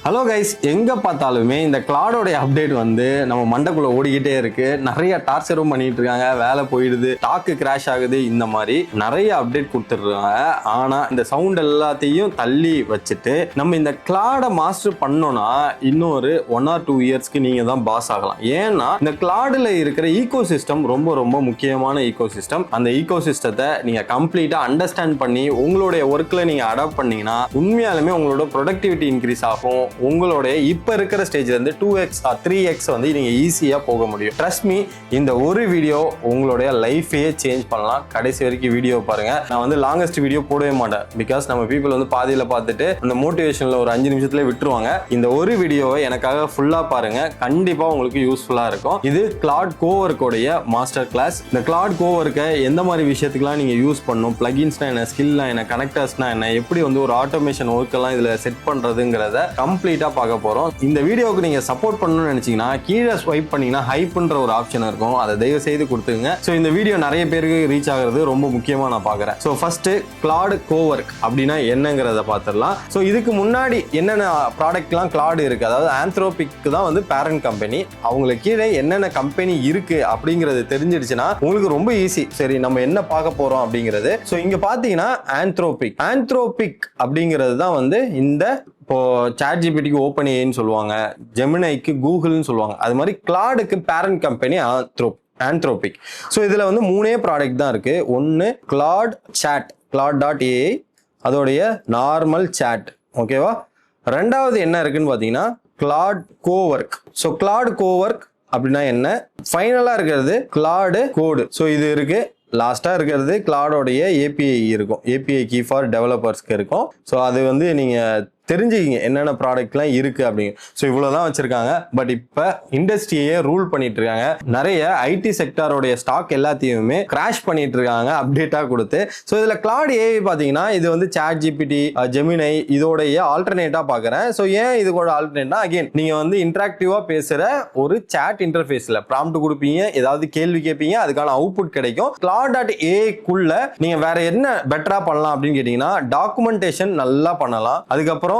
Hello guys, எங்கே பார்த்தாலுமே இந்த கிளாடோடைய அப்டேட் வந்து நம்ம மண்டக்குள்ளே ஓடிக்கிட்டே இருக்கு. நிறைய டார்ச்சரும் பண்ணிட்டு இருக்காங்க, வேலை போயிடுது, டாக்கு கிராஷ் ஆகுது, இந்த மாதிரி நிறைய அப்டேட் கொடுத்துட்ருக்காங்க. ஆனால் இந்த சவுண்ட் எல்லாத்தையும் தள்ளி வச்சுட்டு நம்ம இந்த கிளாடை மாஸ்டர் பண்ணோம்னா இன்னொரு 1 or 2 இயர்ஸ்க்கு நீங்கள் தான் பாஸ் ஆகலாம். ஏன்னா இந்த கிளாடில் இருக்கிற ஈகோ சிஸ்டம் ரொம்ப ரொம்ப முக்கியமான ஈகோ சிஸ்டம். அந்த ஈகோ சிஸ்டத்தை நீங்கள் கம்ப்ளீட்டாக அண்டர்ஸ்டாண்ட் பண்ணி உங்களுடைய ஒர்க்கில் நீங்கள் அடாப்ட் பண்ணீங்கன்னா உண்மையாலுமே உங்களோட ப்ரொடக்டிவிட்டி இன்க்ரீஸ் ஆகும். உங்களுடைய இப்ப இருக்கிற ஸ்டேஜ்ல இருந்து 2x or 3x வந்து நீங்க ஈஸியா போக முடியும். ட்ரஸ்ட் மீ, இந்த ஒரு வீடியோ உங்களுடைய லைஃபையே சேஞ்ச் பண்ணலாம். கடைசி வரைக்கும் வீடியோ பாருங்க. நான் வந்து லாங்கஸ்ட் வீடியோ போடவே மாட்டேன். பிகாஸ் நம்ம பீப்புள் வந்து பாதியில பார்த்துட்டு அந்த மோட்டிவேஷன்ல ஒரு 5 நிமிஷத்துல விட்டுருவாங்க. இந்த ஒரு வீடியோவை எனக்காக ஃபுல்லா பாருங்க, கண்டிப்பா உங்களுக்கு யூஸ்ஃபுல்லா இருக்கும். இது கிளாட் கோவர்க்கோடைய மாஸ்டர் கிளாஸ். இந்த கிளாட் கோவர்க்கை எந்த மாதிரி விஷயத்துக்குலாம் நீங்க யூஸ் பண்ணணும், பிளகின்ஸ்னா என்ன, ஸ்கில்னா என்ன, கனெக்டர்ஸ்னா என்ன, எப்படி வந்து ஒரு ஆட்டோமேஷன் ஒர்க் எல்லாம் இதுல செட் பண்றதுங்கிறத கம்ப்ளீட்டா பார்க்க போறோம். இந்த வீடியோவுக்கு நீங்க சப்போர்ட் பண்ணணும்னு நினைச்சீங்கன்னா கீழே ஸ்வைப் பண்ணீங்கன்னா ஹைப்ன்ற ஒரு ஆப்ஷன் இருக்கும், அதை தயவு செய்து கொடுத்துங்க. ஸோ இந்த வீடியோ நிறைய பேருக்கு ரீச் ஆகிறது ரொம்ப முக்கியமா நான் பார்க்குறேன். ஸோ ஃபர்ஸ்ட் கிளாட் கோவர்க் அப்படின்னா என்னங்கிறத பார்த்துடலாம். ஸோ இதுக்கு முன்னாடி என்னென்ன ப்ராடக்ட்லாம் கிளாட் இருக்கு, அதாவது ஆந்த்ரோபிக் தான் வந்து பேரண்ட் கம்பெனி. அவங்களுக்கு கீழே என்னென்ன கம்பெனி இருக்கு அப்படிங்கிறது தெரிஞ்சிடுச்சுன்னா உங்களுக்கு ரொம்ப ஈஸி. சரி, நம்ம என்ன பார்க்க போறோம் அப்படிங்கிறது. ஸோ இங்க பாத்தீங்கன்னா ஆந்த்ரோபிக் அப்படிங்கிறது தான் வந்து இந்த இப்போ ChatGPTக்கு OpenAIன்னு சொல்லுவாங்க, ஜெமினைக்கு கூகுள்னு சொல்லுவாங்க. அது மாதிரி கிளாடுக்கு பேரண்ட் கம்பெனி ஆந்த்ரோபிக். ஸோ இதுல வந்து 3 ப்ராடக்ட் தான் இருக்கு. ஒன்னு கிளாட் சாட், claude.ai, அதோடைய நார்மல் சாட், ஓகேவா. ரெண்டாவது என்ன இருக்குன்னு பாத்தீங்கன்னா கிளாட் கோவர்க். ஸோ கிளாட் கோவர்க் அப்படின்னா என்ன, ஃபைனலா இருக்கிறது கிளாடு கோடு. ஸோ இது இருக்கு. லாஸ்டா இருக்கிறது கிளாடோடைய API இருக்கும், API கீ ஃபார் டெவலப்பர்ஸ்க்கு இருக்கும். ஸோ அது வந்து நீங்க தெரிஞ்சுக்கிங்க என்னென்ன ப்ராடக்ட்லாம் இருக்கு அப்படிங்க. ஸோ இவ்வளோதான் வச்சிருக்காங்க. பட் இப்போ இண்டஸ்ட்ரியே ரூல் பண்ணிட்டு இருக்காங்க. நிறைய ஐடி செக்டாரோடைய ஸ்டாக் எல்லாத்தையுமே கிராஷ் பண்ணிட்டு இருக்காங்க அப்டேட்டாக கொடுத்து. ஸோ இதில் கிளாட் AI பார்த்தீங்கன்னா இது வந்து ChatGPT, ஜெமினை இதோடைய ஆல்டர்னேட்டாக பார்க்குறேன். ஸோ ஏன் இது கூட ஆல்டர்னேட்னா, அகைன் நீங்கள் வந்து இன்ட்ராக்டிவாக பேசுகிற ஒரு சாட் இன்டர்ஃபேஸில் ப்ராம்ப்ட் கொடுப்பீங்க, ஏதாவது கேள்வி கேட்பீங்க, அதுக்கான அவுட்புட் கிடைக்கும். Claude.ai-க்குள்ள நீங்கள் வேற என்ன பெட்டரா பண்ணலாம் அப்படின்னு கேட்டீங்கன்னா டாக்குமெண்டேஷன் நல்லா பண்ணலாம். அதுக்கப்புறம்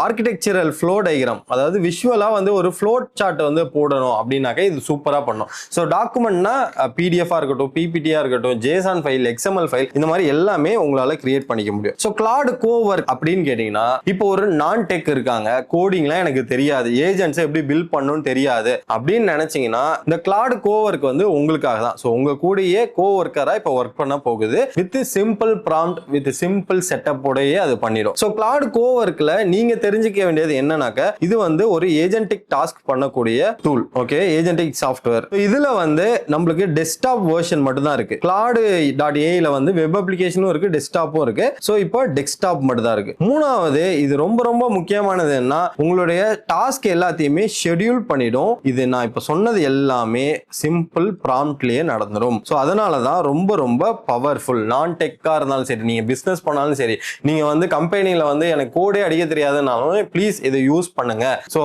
ஆர்கிடெக்சரல் ஃப்ளோ டயக்ராம், அதாவது விஷுவலா வந்து ஒரு ஃப்ளோ சார்ட் வந்து போடணும் அப்படின்னாக்க இது சூப்பரா பண்ணும். ஸோ டாக்குமெண்ட்னா PDF இருக்கட்டும், PPT இருக்கட்டும், JSON ஃபைல், XML ஃபைல், இந்த மாதிரி எல்லாமே உங்களால கிரியேட் பண்ணிக்க முடியும். ஸோ கிளாட் கோவர்க் அப்படின்னு கேட்டீங்கன்னா, இப்போ ஒரு நான் டெக் இருக்காங்க, கோடிங்லாம் எனக்கு தெரியாது, ஏஜென்ட்ஸ் எப்படி பில்ட் பண்ணணும்னு தெரியாது அப்படின்னு நினைச்சீங்கன்னா இந்த கிளாட் கோவர்க் வந்து உங்களுக்காக தான். ஸோ உங்க கூடயே கோவர்க்கரா இப்போ ஒர்க் பண்ண போகுது. With simple prompt, with simple setup உடையே அது பண்ணிடும். ஸோ கிளாட் கோவர்க்ல நீங்க தெரிஞ்சுக்க வேண்டியது என்னன்னாக்க, இது வந்து ஒரு ஏஜென்டிக் டாஸ்க் பண்ணக்கூடிய டூல், ஓகே, ஏஜென்டிக் சாஃப்ட்வேர். இதுல வந்து நம்மளுக்கு டெஸ்க்டாப் வெர்ஷன் மட்டும் தான் இருக்கு. Claude.ai-ல வந்து வெப் அப்ளிகேஷனும் இருக்கு, டெஸ்க்டாப்பும் இருக்கு. சோ இப்போ டெஸ்க்டாப் மட்டும் தான் இருக்கு. மூணாவது, இது ரொம்ப ரொம்ப முக்கியமானது என்ன, உங்களுடைய டாஸ்க் எல்லாத்தையுமே ஷெட்யூல் பண்ணிடும். இது நான் இப்ப சொன்னது எல்லாமே சிம்பிள் ப்ராம்ப்ட்லயே நடந்துரும். சோ அதனால தான் ரொம்ப ரொம்ப பவர்ஃபுல். நான் டெக்கா இருந்தாலும் சரி, நீங்க பிசினஸ் பண்ணாலும் சரி, நீங்க வந்து கம்பெனில வந்து எனக்கு கோடே அடிக்க தெரியாதுனாலும் ப்ளீஸ் இதை யூஸ் பண்ணுங்க. ஸோ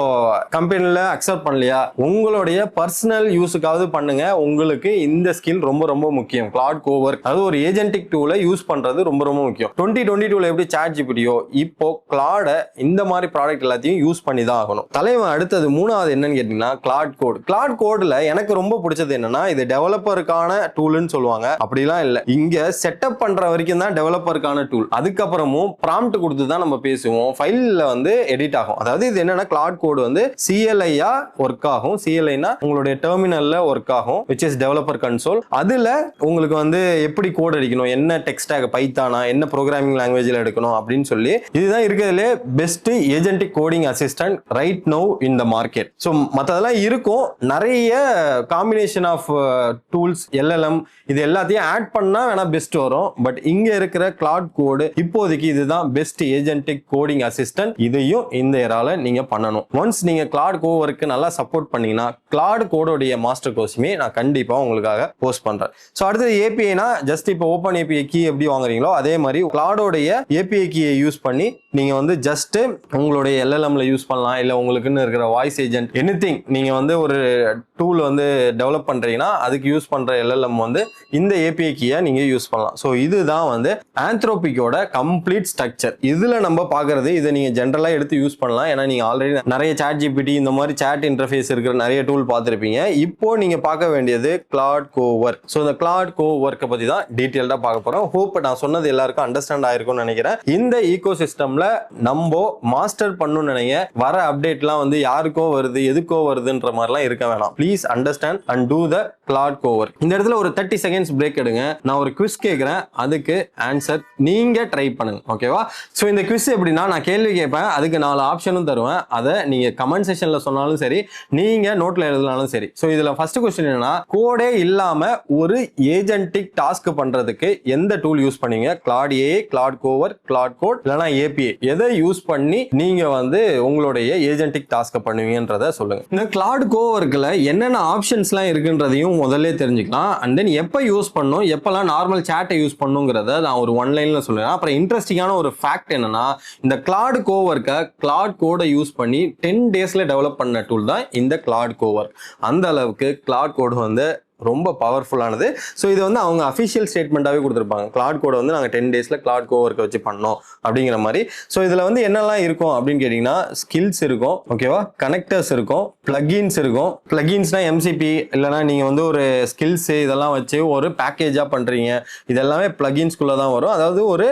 கம்பெனியில் அக்செப்ட் பண்ணலையா, உங்களுடைய பர்சனல் யூஸுக்காவது பண்ணுங்க. உங்களுக்கு இந்த ஸ்கில் ரொம்ப ரொம்ப முக்கியம். கிளாட் கோவர்க் அது ஒரு ஏஜென்டிக் டூலை யூஸ் பண்றது ரொம்ப ரொம்ப முக்கியம். 2022 எப்படி ChatGPT-யோ இப்போ கிளாட இந்த மாதிரி ப்ராடக்ட் எல்லாத்தையும் யூஸ் பண்ணி தான் ஆகணும். தலைவன் அடுத்தது மூணாவது என்னன்னு கேட்டீங்கன்னா கிளாட் கோட். கிளாட் கோட்ல எனக்கு ரொம்ப பிடிச்சது என்னன்னா, இது டெவலப்பருக்கான டூல்னு சொல்லுவாங்க. அப்படிலாம் இல்லை, இங்க செட்டப் பண்ற வரைக்கும் தான் டெவலப்பருக்கான டூல். அதுக்கப்புறமும் ப்ராம்ப்ட் கொடுத்து தான் நம்ம பேசுவோம், ஃபைல்ல வந்து எடிட் ஆகும். அதாவது இது என்னன்னா, கிளாட் கோட் வந்து CLI-ஆ ஒர்க் ஆகும். CLI-னா உங்களுடைய டெர்மினல்ல ஒர்க் ஆகும், which is டெவலப்பர் கன்சோல். அதுல உங்களுக்கு வந்து எப்படி கோட் அடிக்கணும், என்ன டெக்ஸ்ட் டேக், பைத்தானா, என்ன ப்ரோகிராமிங் லாங்குவேஜ்ல எடுக்கணும் அப்படின்னு சொல்லி, இதுதான் இருக்கிறதுலே best agentic coding assistant right now in the market. So மற்றதெல்லாம் இருக்கும், நிறைய காம்பினேஷன் ஆஃப் டூல்ஸ், LLM, இது எல்லாத்தையும் ஆட் பண்ணா வேணா பெஸ்ட் வரும். பட் இங்க இருக்கிற கிளாட் கோடு இப்போதைக்கு இதுதான் பெஸ்ட் ஏஜென்டிக் கோடிங் அசிஸ்டன்ட். இதையும் இந்த ஏரால நீங்க பண்ணணும். ஒன்ஸ் நீங்க கிளாட் கோவர்க்கு நல்லா சப்போர்ட் பண்ணீங்கன்னா கிளாட் கோடோடைய மாஸ்டர் கோர்ஸுமே நான் கண்டிப்பா உங்களுக்காக போஸ்ட் பண்றேன். ஸோ அடுத்தது API-னா ஜஸ்ட் இப்போ ஓப்பன் API கீ எப்படி வாங்குறீங்களோ அதே மாதிரி கிளாடோடைய API கீயை யூஸ் பண்ணி நீங்க வந்து ஜஸ்ட் உங்களுடைய LLM-ல யூஸ் பண்ணலாம். இல்ல உங்களுக்குன்னு இருக்கிற வாய்ஸ் ஏஜென்ட் எனிதிங் நீங்க வந்து ஒரு டூல் வந்து டெவலப் பண்றீங்கன்னா அதுக்கு யூஸ் பண்ற LLM வந்து இந்த API கீயை நீங்க யூஸ் பண்ணலாம். ஸோ இதுதான் வந்து ஆந்த்ரோபிக்கோட கம்ப்ளீட் ஸ்ட்ரக்சர். இதுல நம்ம பாக்குறது, இதை நீங்க ஜென்ரலா எடுத்து யூஸ் பண்ணலாம். ஏன்னா நீங்க ஆல்ரெடி நிறைய சாட் ஜிபிடி இந்த மாதிரி சாட் இன்டர்ஃபேஸ் இருக்கிற நிறைய டூல் பார்த்திருப்பீங்க. இப்போ நீங்க பார்க்க வேண்டியது கிளாட் கோவொர்க். ஸோ இந்த கிளாட் கோவொர்க்கை பத்தி தான் டீட்டெயில்டா பார்க்க போறோம். ஹோப் நான் சொன்னது எல்லாருக்கும் அண்டர்ஸ்டாண்ட் ஆயிருக்கும்னு நினைக்கிறேன். இந்த ஈகோ சிஸ்டம்ல நம்ம மாஸ்டர் பண்ணணும்னு நினைக்க வர அப்டேட்லாம் வந்து யாருக்கோ வருது எதுக்கோ வருதுன்ற மாதிரிலாம் இருக்க வேணாம். Please understand and do the Claude Cowork. இந்த இடத்துல ஒரு 30 செகண்ட்ஸ் பிரேக் எடுங்க. நான் ஒரு குவிஸ் கேட்கிறேன், அதுக்கு ஆன்சர் நீங்க ட்ரை பண்ணுங்க. ஓகேவா? ஸோ இந்த குவிஸ் எப்படின்னா, நான் கேள்வி கேட்பேன், அதுக்கு 4 ஆப்ஷனும் தருவேன். அதை நீங்க கமெண்ட் செக்ஷன்ல சொன்னாலும் சரி, நீங்க நோட்ல எழுதினாலும் சரி. ஸோ இதுல ஃபர்ஸ்ட் क्वेश्चन என்னன்னா, கோடே இல்லாம ஒரு ஏஜென்டிக் டாஸ்க் பண்றதுக்கு எந்த டூல் யூஸ் பண்ணீங்க? கிளாட் ஏ, கிளாட் கோவொர்க், கிளாட் கோட், இல்லனா ஏபிஐ, எதை யூஸ் பண்ணி நீங்க வந்து உங்களுடைய ஏஜென்டிக் டாஸ்க் பண்ணுவீங்கன்றத சொல்லுங்க. இந்த கிளாட் கோவொர்க்ல என்னென்ன ஆப்ஷன்ஸ்லாம் இருக்குன்றதையும் முதல்ல தெரிஞ்சுக்கலாம். அண்ட் தென் எப்ப யூஸ் பண்ணும், எப்பெல்லாம் நார்மல் சாட்டை யூஸ் பண்ணுங்கிறத நான் ஒரு ஒன் லைன்ல சொல்லுறேன். அப்புறம் இன்ட்ரெஸ்டிங்கான ஒரு ஃபேக்ட் என்னன்னா, இந்த கிளாட் கோவொர்க்கை கிளாட் கோடை யூஸ் பண்ணி 10 டேஸ்ல டெவலப் பண்ண டூல் தான் இந்த கிளாட் கோவொர்க். அந்த அளவுக்கு கிளாட் கோட் வந்து ரொம்ப பவர்ஃபுல்லானது. ஸோ இது வந்து அவங்க அஃபிஷியல் ஸ்டேட்மெண்ட்டாகவே கொடுத்துருப்பாங்க. கிளாட் கோடை வந்து நாங்கள் 10 டேஸில் கிளாட் கோவொர்க்கை வச்சு பண்ணோம் அப்படிங்கிற மாதிரி. ஸோ இதில் வந்து என்னெல்லாம் இருக்கும் அப்படின்னு கேட்டிங்கன்னா, ஸ்கில்ஸ் இருக்கும், ஓகேவா, கனெக்டர்ஸ் இருக்கும், பிளகின்ஸ் இருக்கும். பிளகின்ஸ்னா எம்சிபி இல்லைனா நீங்கள் வந்து ஒரு ஸ்கில்ஸ் இதெல்லாம் வச்சு ஒரு பேக்கேஜாக பண்ணுறீங்க, இதெல்லாமே பிளகின்ஸ்குள்ளே தான் வரும். அதாவது ஒரு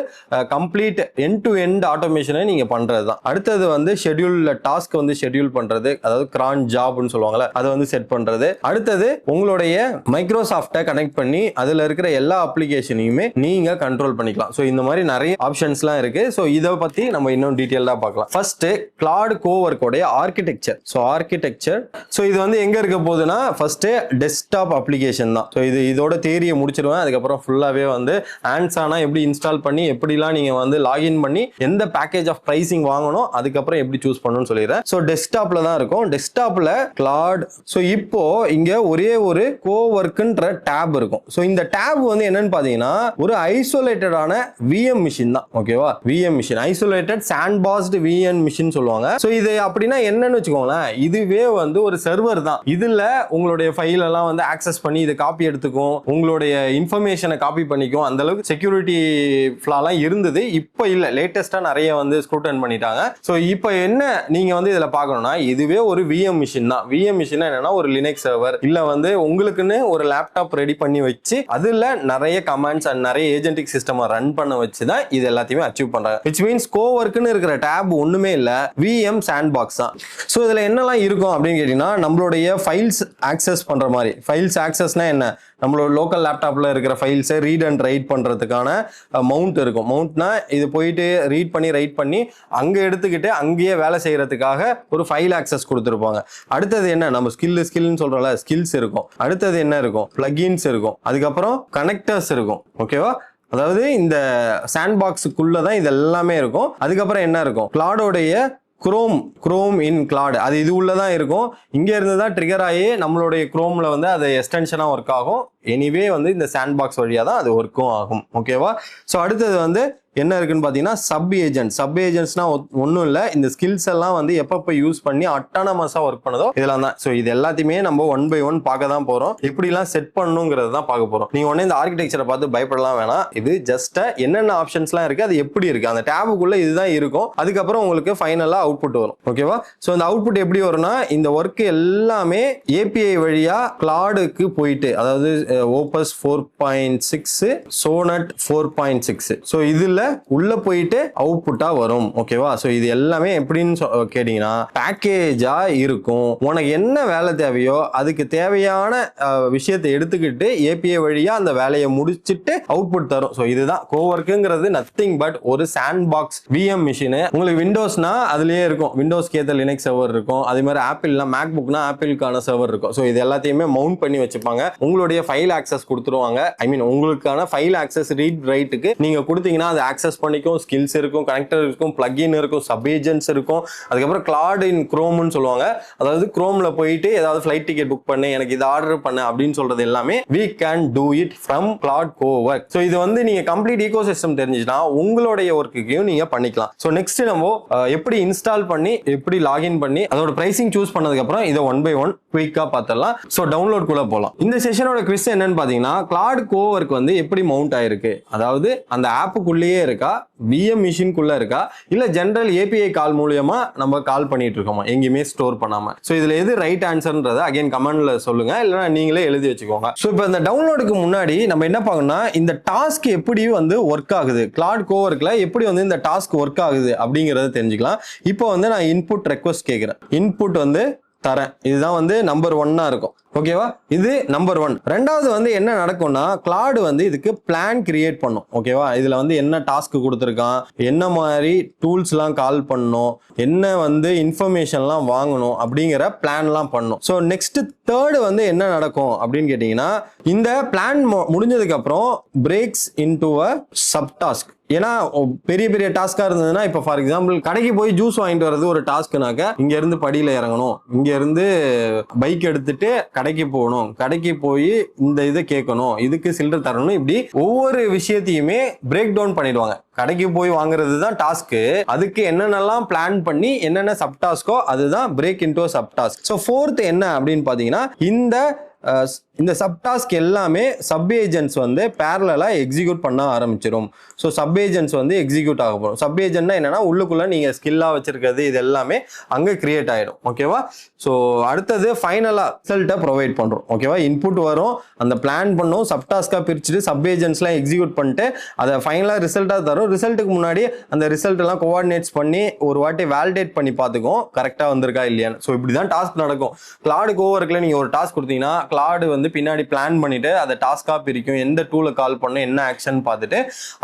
கம்ப்ளீட் எண்ட் டு எண்ட் ஆட்டோமேஷனை நீங்கள் பண்ணுறது தான். அடுத்தது வந்து ஷெட்யூல், டாஸ்க் வந்து ஷெட்யூல் பண்ணுறது, அதாவது கிரான் ஜாப்னு சொல்லுவாங்கல்ல, அதை வந்து செட் பண்ணுறது. அடுத்தது உங்களுடைய மைக்ரோசாஃப்ட்டை கனெக்ட் பண்ணி அதுல இருக்கிற எல்லா அப்ளிகேஷனையுமே நீங்க கண்ட்ரோல் பண்ணிக்கலாம். ஸோ இந்த மாதிரி நிறைய ஆப்ஷன்ஸ்லாம் இருக்கு. ஸோ இதை பத்தி நம்ம இன்னும் டீட்டெயிலாக பார்க்கலாம். ஃபர்ஸ்ட் கிளாட் கோவொர்க்கோடைய ஆர்கிடெக்சர். ஸோ ஆர்கிடெக்சர், ஸோ இது வந்து எங்க இருக்க போகுதுன்னா, ஃபர்ஸ்ட் டெஸ்க்டாப் அப்ளிகேஷன் தான். ஸோ இதோட தேரியை முடிச்சிருவேன். அதுக்கப்புறம் ஃபுல்லாவே வந்து ஆன்சானா எப்படி இன்ஸ்டால் பண்ணி எப்படிலாம் நீங்க வந்து லாகின் பண்ணி எந்த பேக்கேஜ் ஆஃப் பிரைசிங் வாங்கணும், அதுக்கப்புறம் எப்படி சூஸ் பண்ணணும்னு சொல்லிடுறேன். ஸோ டெஸ்க்டாப்ல தான் இருக்கும். டெஸ்க்டாப்ல கிளாட். ஸோ இப்போ இங்க ஒரே ஒரு கோவொர்க்ன்ற டேப் இருக்கும். சோ இந்த டேப் வந்து என்னன்னு பாத்தீங்கன்னா, ஒரு ஐசோலேட்டடான விஎம் மிஷின் தான். ஓகேவா? VM machine, isolated sandboxed VM machine சொல்லுவாங்க. சோ இது அப்படின்னா என்னன்னு வெச்சுக்கோங்களேன், இதுவே வந்து ஒரு சர்வர் தான். இதுல உங்களுடைய ஃபைல் எல்லாம் வந்து ஆக்சஸ் பண்ணி இது காப்பி எடுத்துக்கும், உங்களுடைய இன்ஃபர்மேஷனை காப்பி பண்ணிக்கும். அந்த அளவுக்கு செக்யூரிட்டி ஃப்ளாலாம் இருந்தது. இப்போ இல்ல, லேட்டஸ்டா நிறைய வந்து ஸ்க்ரூட்டன் பண்ணிட்டாங்க. சோ இப்போ என்ன நீங்க வந்து இதுல பார்க்கணும்னா, இதுவே ஒரு விஎம் மிஷின் தான். விஎம் மிஷின் என்னன்னா, ஒரு லினக்ஸ் சர்வர் இல்ல வந்து உங்களுக்கு ஒரு லேப்டாப் ரெடி பண்ணி வச்சு அதுல நிறைய கமாண்ட்ஸ் அண்ட் நிறைய ஏஜென்டிக் சிஸ்டம் ரன் பண்ண வச்சு தான் இது எல்லாத்தையுமே அச்சீவ் பண்றாங்க. விச் மீன்ஸ் கோவொர்க்னு இருக்கிற டேப் ஒண்ணுமே இல்ல, விஎம் சாண்ட்பாக்ஸ் தான். சோ இதுல என்னெல்லாம் இருக்கும் அப்படின்னு கேட்டீங்கன்னா, நம்மளுடைய ஃபைல்ஸ் ஆக்சஸ் பண்ற மாதிரி. ஃபைல்ஸ் ஆக்சஸ்னா என்ன? நம்மளோட லோக்கல் லேப்டாப்ல இருக்கிற ஃபைல்ஸை ரீட் அண்ட் ரைட் பண்றதுக்கான மவுண்ட் இருக்கும். மவுண்ட்னா இது போயிட்டு ரீட் பண்ணி ரைட் பண்ணி அங்க எடுத்துக்கிட்டு அங்கேயே வேலை செய்யறதுக்காக ஒரு ஃபைல் ஆக்சஸ் கொடுத்துருப்பாங்க. அடுத்தது என்ன, நம்ம ஸ்கில்னு சொல்றோம்ல, ஸ்கில்ஸ் இருக்கும். அடுத்தது என்ன இருக்கும்? பிளகின்ஸ் இருக்கும். அதுக்கப்புறம் கனெக்டர்ஸ் இருக்கும். ஓகேவா? அதாவது இந்த சாண்ட்பாக்ஸுக்குள்ள தான் இது எல்லாமே இருக்கும். அதுக்கப்புறம் என்ன இருக்கும்? கிளாடோடைய குரோம் இன் கிளாட், அது இது உள்ளதான் இருக்கும். இங்க இருந்து தான் ட்ரிகர் ஆகி நம்மளுடைய குரோம்ல வந்து அது எக்ஸ்டென்ஷனா ஒர்க் ஆகும். எனிவே வந்து இந்த சாண்ட்பாக்ஸ் வழியா தான் அது ஒர்க்கும் ஆகும். ஓகேவா? ஸோ அடுத்தது வந்து என்ன இருக்குன்னு பார்த்தீங்கன்னா, சப் ஏஜென்ட்ஸ்னா ஒன்றும் இல்லை, இந்த ஸ்கில்ஸ் எல்லாம் வந்து எப்பப்போ யூஸ் பண்ணி அட்டானமஸாக ஒர்க் பண்ணதோ இதெல்லாம் தான். ஸோ இது எல்லாத்தையுமே நம்ம 1 by 1 பார்க்க தான் போகிறோம். எப்படிலாம் செட் பண்ணணுங்கிறது தான் பார்க்க போகிறோம். நீங்கள் உடனே இந்த ஆர்கிடெக்சரை பார்த்து பயப்படலாம் வேணாம். இது ஜஸ்ட் என்னென்ன ஆப்ஷன்ஸ்லாம் இருக்குது, அது எப்படி இருக்குது, அந்த டேபுக்குள்ளே இதுதான் இருக்கும். அதுக்கப்புறம் உங்களுக்கு ஃபைனலாக அவுட்புட் வரும். ஓகேவா? ஸோ இந்த அவுட்புட் எப்படி வரும்னா, இந்த ஒர்க் எல்லாமே ஏபிஐ வழியாக கிளாடுக்கு போயிட்டு, அதாவது ஓபஸ் 4.6 சோனட் 4.6, ஸோ இதில் உள்ள போயிட்டு அவுட்புட்டா வரும். ஓகேவா? சோ இது எல்லாமே எப்படின்னு கேட்டீங்கன்னா, பேக்கேஜா இருக்கும். உனக்கு என்ன வேலை தேவையோ அதுக்கு தேவையான விஷயத்தை எடுத்துக்கிட்டு ஏபிஐ வழியா அந்த வேலையை முடிச்சிட்டு அவுட்புட் தரும். சோ இதுதான் கோவொர்க்குங்கிறது. நத்திங் பட் ஒரு சாண்ட்பாக்ஸ் விஎம் மிஷின். உங்களுக்கு விண்டோஸ்னா அதுலயே இருக்கும், விண்டோஸ்க்கு ஏற்ற லினக்ஸ் சர்வர் இருக்கும். அதே மாதிரி ஆப்பிள்னா மேக்புக்னா ஆப்பிளுக்கான சர்வர் இருக்கும். ஸோ இது எல்லாத்தையுமே மவுண்ட் பண்ணி வச்சுப்பாங்க. உங்களுடைய ஃபைல் ஆக்சஸ் கொடுத்துருவாங்க. ஐ மீன் உங்களுக்கான ஃபைல் ஆக்சஸ் ரீட் ரைட்டுக்கு நீங்க கொடுத்தீங்கன்னா அது ஆக்சஸ் பண்ணிக்கும். ஸ்கில்ஸ் இருக்கும், கனெக்டர் இருக்கும், பிளக்இன் இருக்கும், சப் ஏஜென்ட்ஸ் இருக்கும். அதுக்கப்புறம் கிளாட் இன் குரோம்னு சொல்லுவாங்க. அதாவது குரோம்ல போயிட்டு ஏதாவது ஃபிளைட் டிக்கெட் புக் பண்ணு, எனக்கு இது ஆர்டர் பண்ணு அப்படின்னு சொல்றது எல்லாமே we can do it from Claude Cowork. So இது வந்து நீங்க கம்ப்ளீட் ஈகோ சிஸ்டம் தெரிஞ்சுச்சுன்னா உங்களுடைய ஒர்க்குக்கையும் நீங்க பண்ணிக்கலாம். ஸோ நெக்ஸ்ட் நம்ம எப்படி இன்ஸ்டால் பண்ணி எப்படி லாகின் பண்ணி அதோட பிரைசிங் சூஸ் பண்ணதுக்கு அப்புறம் இதை 1 by 1 குயிக்கா பார்த்துடலாம். ஸோ டவுன்லோட் கூட போகலாம். இந்த செஷனோட குவிஸ் என்னன்னு பாத்தீங்கன்னா கிளாட் கோவர்க் வந்து எப்படி மவுண்ட் ஆயிருக்கு, அதாவது அந்த ஆப்புக்குள்ளேயே இருக்கா, விஎம் மிஷின்குள்ள இருக்கா, இல்ல ஜெனரல் ஏபிஐ கால் மூலியமா நம்ம கால் பண்ணிட்டு இருக்கோமா எங்கேயுமே ஸ்டோர் பண்ணாம. ஸோ இதுல எது ரைட் ஆன்சர்ன்றதை அகைன் கமெண்ட்ல சொல்லுங்க, இல்லைன்னா நீங்களே எழுதி வச்சுக்கோங்க. ஸோ இப்போ இந்த டவுன்லோடுக்கு முன்னாடி நம்ம என்ன பார்க்கணும்னா இந்த டாஸ்க் எப்படி வந்து ஒர்க் ஆகுது, கிளாட் கோவர்க்ல எப்படி வந்து இந்த டாஸ்க் ஒர்க் ஆகுது அப்படிங்கறத தெரிஞ்சுக்கலாம். இப்போ வந்து நான் இன்புட் ரெக்வஸ்ட் கேட்கிறேன், இன்புட் வந்து தரேன், இதுதான் வந்து நம்பர் 1 இருக்கும். ஓகேவா, இது நம்பர் 1. ரெண்டாவது வந்து என்ன நடக்கும்னா கிளாட் வந்து இதுக்கு பிளான் கிரியேட் பண்ணும். ஓகேவா, இதுல வந்து என்ன டாஸ்க் கொடுத்துருக்கான், என்ன மாதிரி டூல்ஸ்லாம் கால் பண்ணணும், என்ன வந்து இன்ஃபர்மேஷன்லாம் வாங்கணும் அப்படிங்கிற பிளான்லாம் பண்ணும். ஸோ நெக்ஸ்ட் தேர்டு வந்து என்ன நடக்கும் அப்படின்னு கேட்டீங்கன்னா இந்த பிளான் முடிஞ்சதுக்கு அப்புறம் breaks into a sub task. ஏன்னா பெரிய பெரிய டாஸ்கா இருந்ததுன்னா இப்போ ஃபார் எக்ஸாம்பிள் கடைக்கு போய் ஜூஸ் வாங்கிட்டு வர்றது ஒரு டாஸ்க்னாக்க இங்க இருந்து படியில இறங்கணும், இங்க இருந்து பைக் எடுத்துட்டு கடைக்கு போகணும், கடைக்கு போய் இந்த இதை கேட்கணும், இதுக்கு சில்லறை தரணும், இப்படி ஒவ்வொரு விஷயத்தையுமே பிரேக் டவுன் பண்ணிடுவாங்க. கடைக்கு போய் வாங்குறது தான் டாஸ்க்கு, அதுக்கு என்னென்னலாம் பிளான் பண்ணி என்னென்ன சப் டாஸ்கோ அதுதான் break into sub task. So fourth என்ன அப்படின்னு பாத்தீங்கன்னா இந்த சப் டாஸ்க் எல்லாமே சப் ஏஜென்ட்ஸ் வந்து பேரலா எக்ஸிக்யூட் பண்ண ஆரம்பிச்சிடும். ஸோ சப் ஏஜென்ட்ஸ் வந்து எக்ஸிக்யூட் ஆக போகும். சப் ஏஜென்ட்னா என்னன்னா உள்ளுக்குள்ள நீங்க ஸ்கில்லா வச்சிருக்கிறது இது எல்லாமே அங்க கிரியேட் ஆயிடும். ஓகேவா, ஸோ அடுத்தது ஃபைனலா ரிசல்ட்டை ப்ரொவைட் பண்றோம். ஓகேவா, இன்புட் வரும், அந்த பிளான் பண்ணும், சப் டாஸ்கா பிரிச்சுட்டு சப் ஏஜென்ட்ஸ்லாம் எக்ஸிக்யூட் பண்ணிட்டு அதை ஃபைனலா ரிசல்ட்டா தரும். ரிசல்ட்டுக்கு முன்னாடி அந்த ரிசல்ட் எல்லாம் கோஆர்டினேட்ஸ் பண்ணி ஒரு வாட்டி வேலிடேட் பண்ணி பார்த்துக்கும் கரெக்டா வந்திருக்கா இல்லையான்னு. ஸோ இப்படிதான் டாஸ்க் நடக்கும். கிளாட் கோவர்க்ல நீங்க ஒரு டாஸ்க் கொடுத்தீங்கன்னா கிளாட் வந்து பின்னாடி பிளான் பண்ணிட்டு அதை டாஸ்கா பிரிக்கும், எந்த டூலை கால் பண்ணும், என்ன ஆக்ஷன் பார்த்துட்டு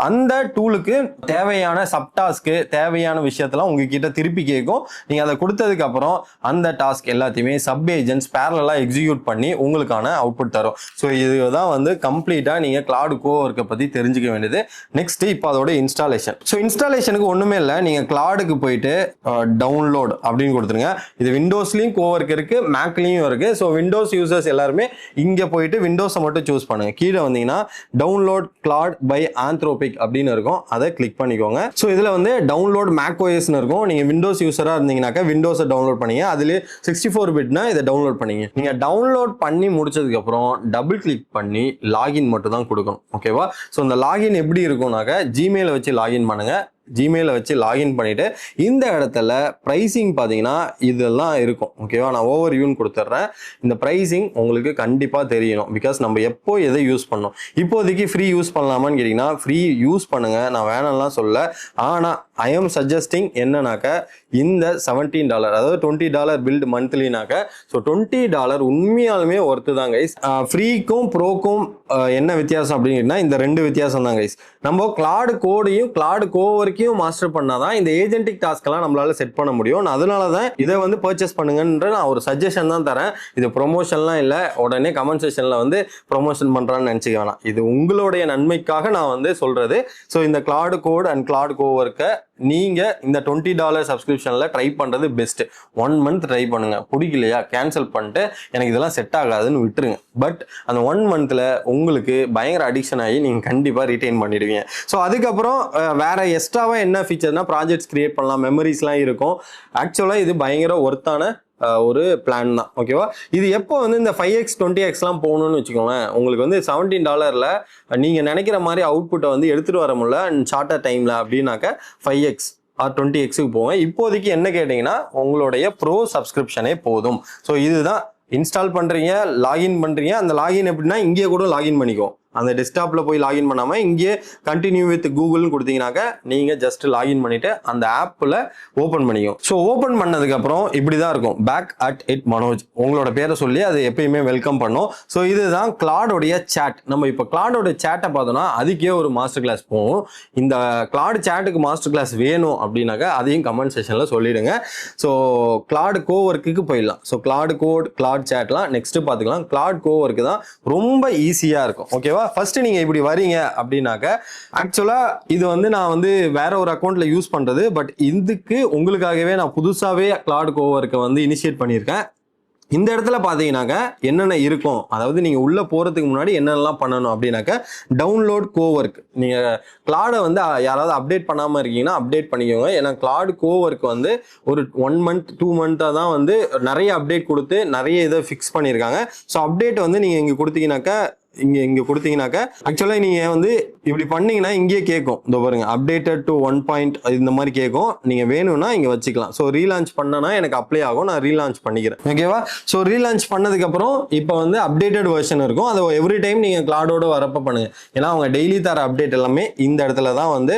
அந்த டூலுக்கு தேவையான சப் டாஸ்க்கு தேவையான விஷயத்தெல்லாம் உங்ககிட்ட திருப்பி கேட்கும். நீங்க அதை கொடுத்ததுக்கு அப்புறம் அந்த டாஸ்க் எல்லாத்தையுமே சப் ஏஜென்ட்ஸ் பேரலா எக்ஸிக்யூட் பண்ணி உங்களுக்கான அவுட்புட் தரும். ஸோ இதுதான் வந்து கம்ப்ளீட்டா நீங்க கிளாட் கோவர்க்கை பத்தி தெரிஞ்சுக்க வேண்டியது. நெக்ஸ்ட் இப்போ அதோட இன்ஸ்டாலேஷன். ஸோ இன்ஸ்டாலேஷனுக்கு ஒண்ணுமே இல்லை, நீங்க கிளாடுக்கு போயிட்டு டவுன்லோட் அப்படின்னு கொடுத்துருங்க. இது விண்டோஸ்லயும் கோவர்க் இருக்கு, மேக்லயும் இருக்கு. ஸோ விண்டோஸ் யூசர்ஸ் எல்லாருமே இங்க போயிட்டு விண்டோஸை மட்டும் சூஸ் பண்ணுங்க. கீழே வந்தீங்கன்னா டவுன்லோட் கிளாட் பை ஆந்த்ரோபிக் அப்படின்னு இருக்கும், அதை கிளிக் பண்ணிக்கோங்க. ஸோ இதுல வந்து டவுன்லோட் மேக் ஓஎஸ்னு இருக்கும். நீங்க விண்டோஸ் யூசரா இருந்தீங்கன்னாக்கா விண்டோஸை டவுன்லோட் பண்ணீங்க, அதுல 64 பிட்னா இதை டவுன்லோட் பண்ணீங்க. நீங்க டவுன்லோட் பண்ணி முடிச்சதுக்கு அப்புறம் டபுள் கிளிக் பண்ணி லாகின் மட்டும் தான் கொடுக்கணும். ஓகேவா, ஸோ இந்த லாகின் எப்படி இருக்கும்னாக்க ஜிமெயிலை வச்சு லாகின் பண்ணுங்க. ஜிமெயிலை வச்சு லாகின் பண்ணிட்டு இந்த இடத்துல ப்ரைசிங் பார்த்தீங்கன்னா இதெல்லாம் இருக்கும். ஓகேவா, நான் ஓவர் வியூன்னு கொடுத்துட்றேன். இந்த ப்ரைசிங் உங்களுக்கு கண்டிப்பாக தெரியணும், பிகாஸ் நம்ம எப்போ எதை யூஸ் பண்ணோம். இப்போதைக்கு ஃப்ரீ யூஸ் பண்ணலாமான்னு கேட்டிங்கன்னா ஃப்ரீ யூஸ் பண்ணுங்க, நான் வேணாம்லாம் சொல்ல. ஆனால் ஐ எம் சஜஸ்டிங் என்னன்னாக்க இந்த $17 அதாவது $20 பில்ட் மந்த்லினாக்க ஸோ $20 உண்மையாலுமே ஒர்த்து தான் கைஸ். ஃப்ரீக்கும் ப்ரோக்கும் என்ன வித்தியாசம் அப்படின்னா இந்த ரெண்டு வித்தியாசம் தான் கைஸ். நம்ம கிளாட் கோடையும் கிளாட் கோவர்க்கையும் மாஸ்டர் பண்ணாதான் இந்த ஏஜென்டிக் டாஸ்க் எல்லாம் நம்மளால செட் பண்ண முடியும். அதனால தான் இதை வந்து பர்ச்சேஸ் பண்ணுங்கன்ற நான் ஒரு சஜஷன் தான் தரேன். இது ப்ரொமோஷன்லாம் இல்லை, உடனே கமெண்ட் செக்ஷன்ல வந்து ப்ரொமோஷன் பண்றான்னு நினைச்சுக்க வேணாம். இது உங்களுடைய நன்மைக்காக நான் வந்து சொல்றது. ஸோ இந்த கிளாட் கோட் அண்ட் கிளாட் கோவர்க்கை நீங்க இந்த $20 சப்ஸ்கிரிப்ஷன்ல ட்ரை பண்றது பெஸ்ட். 1 மந்த் ட்ரை பண்ணுங்க, பிடிக்கலையா கேன்சல் பண்ணிட்டு எனக்கு இதெல்லாம் செட் ஆகாதுன்னு விட்டுருங்க. பட் அந்த 1 மந்த்ல உங்களுக்கு பயங்கர அடிக்ஷன் ஆகி நீங்க கண்டிப்பா ரிட்டைன் பண்ணிடுவீங்க. ஸோ அதுக்கப்புறம் வேற எக்ஸ்ட்ராவா என்ன ஃபீச்சர்னா ப்ராஜெக்ட்ஸ் கிரியேட் பண்ணலாம், மெமரிஸ்லாம் இருக்கும். ஆக்சுவலா இது பயங்கர ஒர்த்தான ஒரு பிளான் தான். ஓகேவா, இது எப்போ வந்து இந்த 5x 20xலாம் போகணும்னு வச்சுக்கோங்களேன், உங்களுக்கு வந்து $17 நீங்க நினைக்கிற மாதிரி அவுட்புட்டை வந்து எடுத்துட்டு வர முடியல ஷார்ட்டர் டைம்ல அப்படின்னாக்க 5x ஆர் 20xக்கு போங்க. இப்போதைக்கு என்ன கேட்டீங்கன்னா உங்களுடைய ப்ரோ சப்ஸ்கிரிப்ஷனே போதும். ஸோ இதுதான் இன்ஸ்டால் பண்றீங்க, லாகின் பண்றீங்க. அந்த லாகின் எப்படின்னா இங்கே கூட லாகின் பண்ணிக்கோ, அந்த டெஸ்க்டாப்ல போய் லாகின் பண்ணாம இங்கே கண்டினியூ வித் கூகுள்னு கொடுத்தீங்கன்னாக்க நீங்க ஜஸ்ட் லாகின் பண்ணிட்டு அந்த ஆப்ல ஓபன் பண்ணிக்கோ. ஸோ ஓபன் பண்ணதுக்கு அப்புறம் இப்படிதான் இருக்கும், பேக் அட் இட் மனோஜ் உங்களோட பேரை சொல்லி அது எப்பயுமே வெல்கம் பண்ணும். ஸோ இதுதான் கிளாடோடைய சேட். நம்ம இப்போ கிளாடோட சேட்டை பார்த்தோம்னா அதுக்கே ஒரு மாஸ்டர் கிளாஸ் போகும். இந்த கிளாட் சேட்டுக்கு மாஸ்டர் கிளாஸ் வேணும் அப்படின்னாக்கா அதையும் கமெண்ட் செக்ஷன்ல சொல்லிடுங்க. ஸோ கிளாட் கோவர்க்கு போயிடலாம். ஸோ கிளாட் கோட் கிளாட் சேட்லாம் நெக்ஸ்ட் பார்த்துக்கலாம். கிளாட் கோவர்க்கு தான் ரொம்ப ஈஸியா இருக்கும். ஓகேவா, ஃபர்ஸ்ட் நீங்க இப்படி வரீங்க அப்படின்னாக்க ஆக்சுவலா இது வந்து நான் வந்து வேற ஒரு அக்கௌண்ட்ல யூஸ் பண்றது. பட் இதுக்கு உங்களுக்காகவே நான் புதுசாவே கிளாட் கோவர்க்கை வந்து இனிஷியேட் பண்ணியிருக்கேன். இந்த இடத்துல பாத்தீங்கன்னாக்க என்னென்ன இருக்கும், அதாவது நீங்க உள்ள போறதுக்கு முன்னாடி என்னென்னலாம் பண்ணணும் அப்படின்னாக்க டவுன்லோட் கோவர்க். நீங்க கிளாடை வந்து யாராவது அப்டேட் பண்ணாம இருக்கீங்கன்னா அப்டேட் பண்ணிக்கோங்க. ஏன்னா கிளாட் கோவர்க் வந்து ஒரு 1 மந்த் 2 மந்த்தா தான் வந்து நிறைய அப்டேட் கொடுத்து நிறைய இதை ஃபிக்ஸ் பண்ணியிருக்காங்க. ஸோ அப்டேட் வந்து நீங்க இங்க கொடுத்தீங்கன்னாக்க இங்க கொடுத்தீங்கன்னாக்க ஆக்சுவலாக நீங்கள் வந்து இப்படி பண்ணீங்கன்னா இங்கேயே கேட்கும். இதோ பாருங்க, அப்டேட்டட் டு 1 பாயிண்ட் இந்த மாதிரி கேட்கும். நீங்கள் வேணும்னா இங்கே வச்சுக்கலாம். ஸோ ரீலான்ச் பண்ணனா எனக்கு அப்ளை ஆகும், நான் ரீலான்ச் பண்ணிக்கிறேன். ஓகேவா? ஸோ ரீலான்ச் பண்ணதுக்கப்புறம் இப்போ வந்து அப்டேட்டட் வெர்ஷன் இருக்கும். அதை எவ்ரி டைம் நீங்கள் கிளாடோட வரப்போ பண்ணுங்க. ஏன்னா அவங்க டெய்லி தர அப்டேட் எல்லாமே இந்த இடத்துல தான் வந்து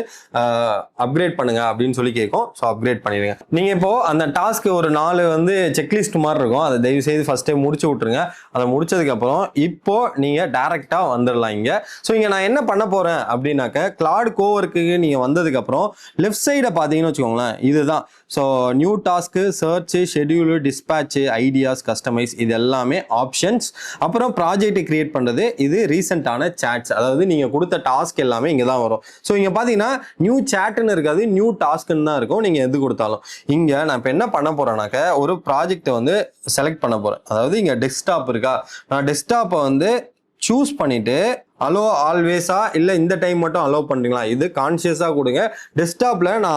அப்கிரேட் பண்ணுங்க அப்படின்னு சொல்லி கேட்கும். ஸோ அப்கிரேட் பண்ணிடுங்க. நீங்கள் இப்போ அந்த டாஸ்க்கு ஒரு 4 வந்து செக்லிஸ்ட் மாதிரி இருக்கும். அதை தயவு செய்து ஃபர்ஸ்ட் டைம் முடிச்சு விட்டுருங்க. அதை முடிச்சதுக்கப்புறம் இப்போ நீங்கள் டைரக்டா வந்துடலாம் இங்க. ஸோ இங்க நான் என்ன பண்ண போறேன் அப்படின்னாக்க, கிளாட் கோவர்க்கு நீங்க வந்ததுக்கு அப்புறம் லெஃப்ட் சைடை பார்த்தீங்கன்னு வச்சுக்கோங்களேன், இதுதான். So new task, search, schedule, dispatch, ideas, customise, இது எல்லாமே ஆப்ஷன்ஸ். அப்புறம் ப்ராஜெக்ட் கிரியேட் பண்றது, இது ரீசெண்டான சாட்ஸ். அதாவது நீங்க கொடுத்த டாஸ்க் எல்லாமே இங்க தான் வரும். ஸோ இங்க பாத்தீங்கன்னா நியூ சாட்னு இருக்காது, நியூ டாஸ்க்னு தான் இருக்கும். நீங்க எது கொடுத்தாலும் இங்க நான் இப்போ என்ன பண்ண போறேன்னாக்க, ஒரு ப்ராஜெக்ட் வந்து செலக்ட் பண்ண போறேன். அதாவது இங்க டெஸ்க்டாப் இருக்கா, நான் டெஸ்க்டாப்பை வந்து சூஸ் பண்ணிட்டு அலோ ஆல்வேஸா இல்லை இந்த டைம் மட்டும் அலோவ் பண்ணுறீங்களா, இது கான்ஷியஸாக கொடுங்க. டெஸ்க்டாப்பில் நான்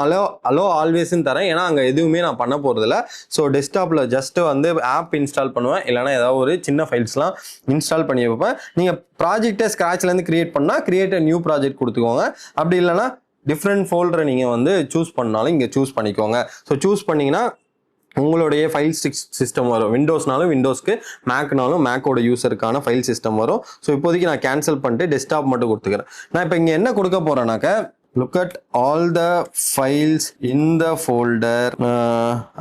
அலோ ஆல்வேஸ்ன்னு தரேன், ஏன்னா அங்கே எதுவுமே நான் பண்ண போகிறதில்ல. ஸோ டெஸ்க்டாப்பில் ஜஸ்ட்டு வந்து ஆப் இன்ஸ்டால் பண்ணுவேன், இல்லைனா ஏதாவது ஒரு சின்ன ஃபைல்ஸ்லாம் இன்ஸ்டால் பண்ணி வைப்பேன். நீங்கள் ப்ராஜெக்டை ஸ்க்ராட்ச்லேருந்து கிரியேட் பண்ணால் கிரியேட் நியூ ப்ராஜெக்ட் கொடுத்துக்கோங்க. அப்படி இல்லைனா டிஃப்ரெண்ட் ஃபோல்டரை நீங்கள் வந்து சூஸ் பண்ணாலும் இங்கே சூஸ் பண்ணிக்கோங்க. ஸோ சூஸ் பண்ணிங்கன்னா உங்களுடைய ஃபைல் சிஸ்டம் வரும். விண்டோஸ்னாலும் விண்டோஸ்க்கு, மேக்னாலும் மேக்கோட யூஸருக்கான ஃபைல் சிஸ்டம் வரும். ஸோ இப்போதைக்கு நான் கேன்சல் பண்ணிட்டு டெஸ்க்டாப் மட்டும் கொடுத்துக்கிறேன். நான் இப்போ இங்கே என்ன கொடுக்க போகிறேன்னாக்க, look at all the files in the folder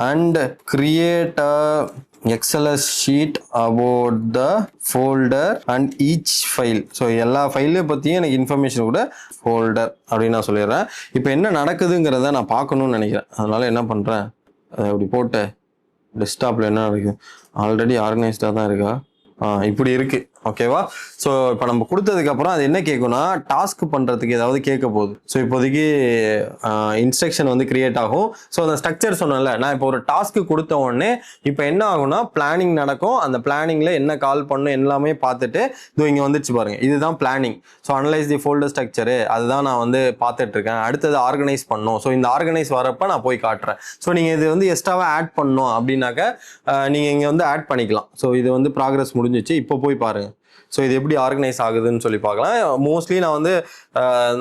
and create a XLS sheet about the folder and each file. So எல்லா ஃபைலை பற்றியும் எனக்கு இன்ஃபர்மேஷன் கூட ஃபோல்டர் அப்படின்னு நான் சொல்லிடுறேன். இப்போ என்ன நடக்குதுங்கிறத நான் பார்க்கணும்னு நினைக்கிறேன். அதனால என்ன பண்ணுறேன், அப்படி போட்டு டெஸ்க்டாப்பில் என்ன இருக்குது, ஆல்ரெடி ஆர்கனைஸ்டாக தான் இருக்கா, இப்படி இருக்குது. ஓகேவா? ஸோ இப்போ நம்ம கொடுத்ததுக்கப்புறம் அது என்ன கேட்கும்னா, டாஸ்க் பண்ணுறதுக்கு ஏதாவது கேட்க போகுது. ஸோ இப்போதைக்கு இன்ஸ்ட்ரக்ஷன் வந்து கிரியேட் ஆகும். ஸோ அந்த ஸ்ட்ரக்சர் சொன்னேன்ல, நான் இப்போ ஒரு டாஸ்க்கு கொடுத்த உடனே இப்போ என்ன ஆகும்னா பிளானிங் நடக்கும். அந்த பிளானிங்கில் என்ன கால் பண்ணணும் எல்லாமே பார்த்துட்டு இது இங்கே வந்துச்சு பாருங்க, இதுதான் பிளானிங். ஸோ அனலைஸ் தி ஃபோல்டர் ஸ்ட்ரக்சரு, அதுதான் நான் வந்து பார்த்துட்டு இருக்கேன். அடுத்தது ஆர்கனைஸ் பண்ணணும். ஸோ இந்த ஆர்கனைஸ் வரப்போ நான் போய் காட்டுறேன். ஸோ நீங்கள் இது வந்து எக்ஸ்ட்ராவாக ஆட் பண்ணணும் அப்படின்னாக்க நீங்கள் இங்கே வந்து ஆட் பண்ணிக்கலாம். ஸோ இது வந்து ப்ராக்ரஸ் முடிஞ்சிச்சு, இப்போ போய் பாருங்க. ஸோ இது எப்படி ஆர்கனைஸ் ஆகுதுன்னு சொல்லி பார்க்கலாம். மோஸ்ட்லி நான் வந்து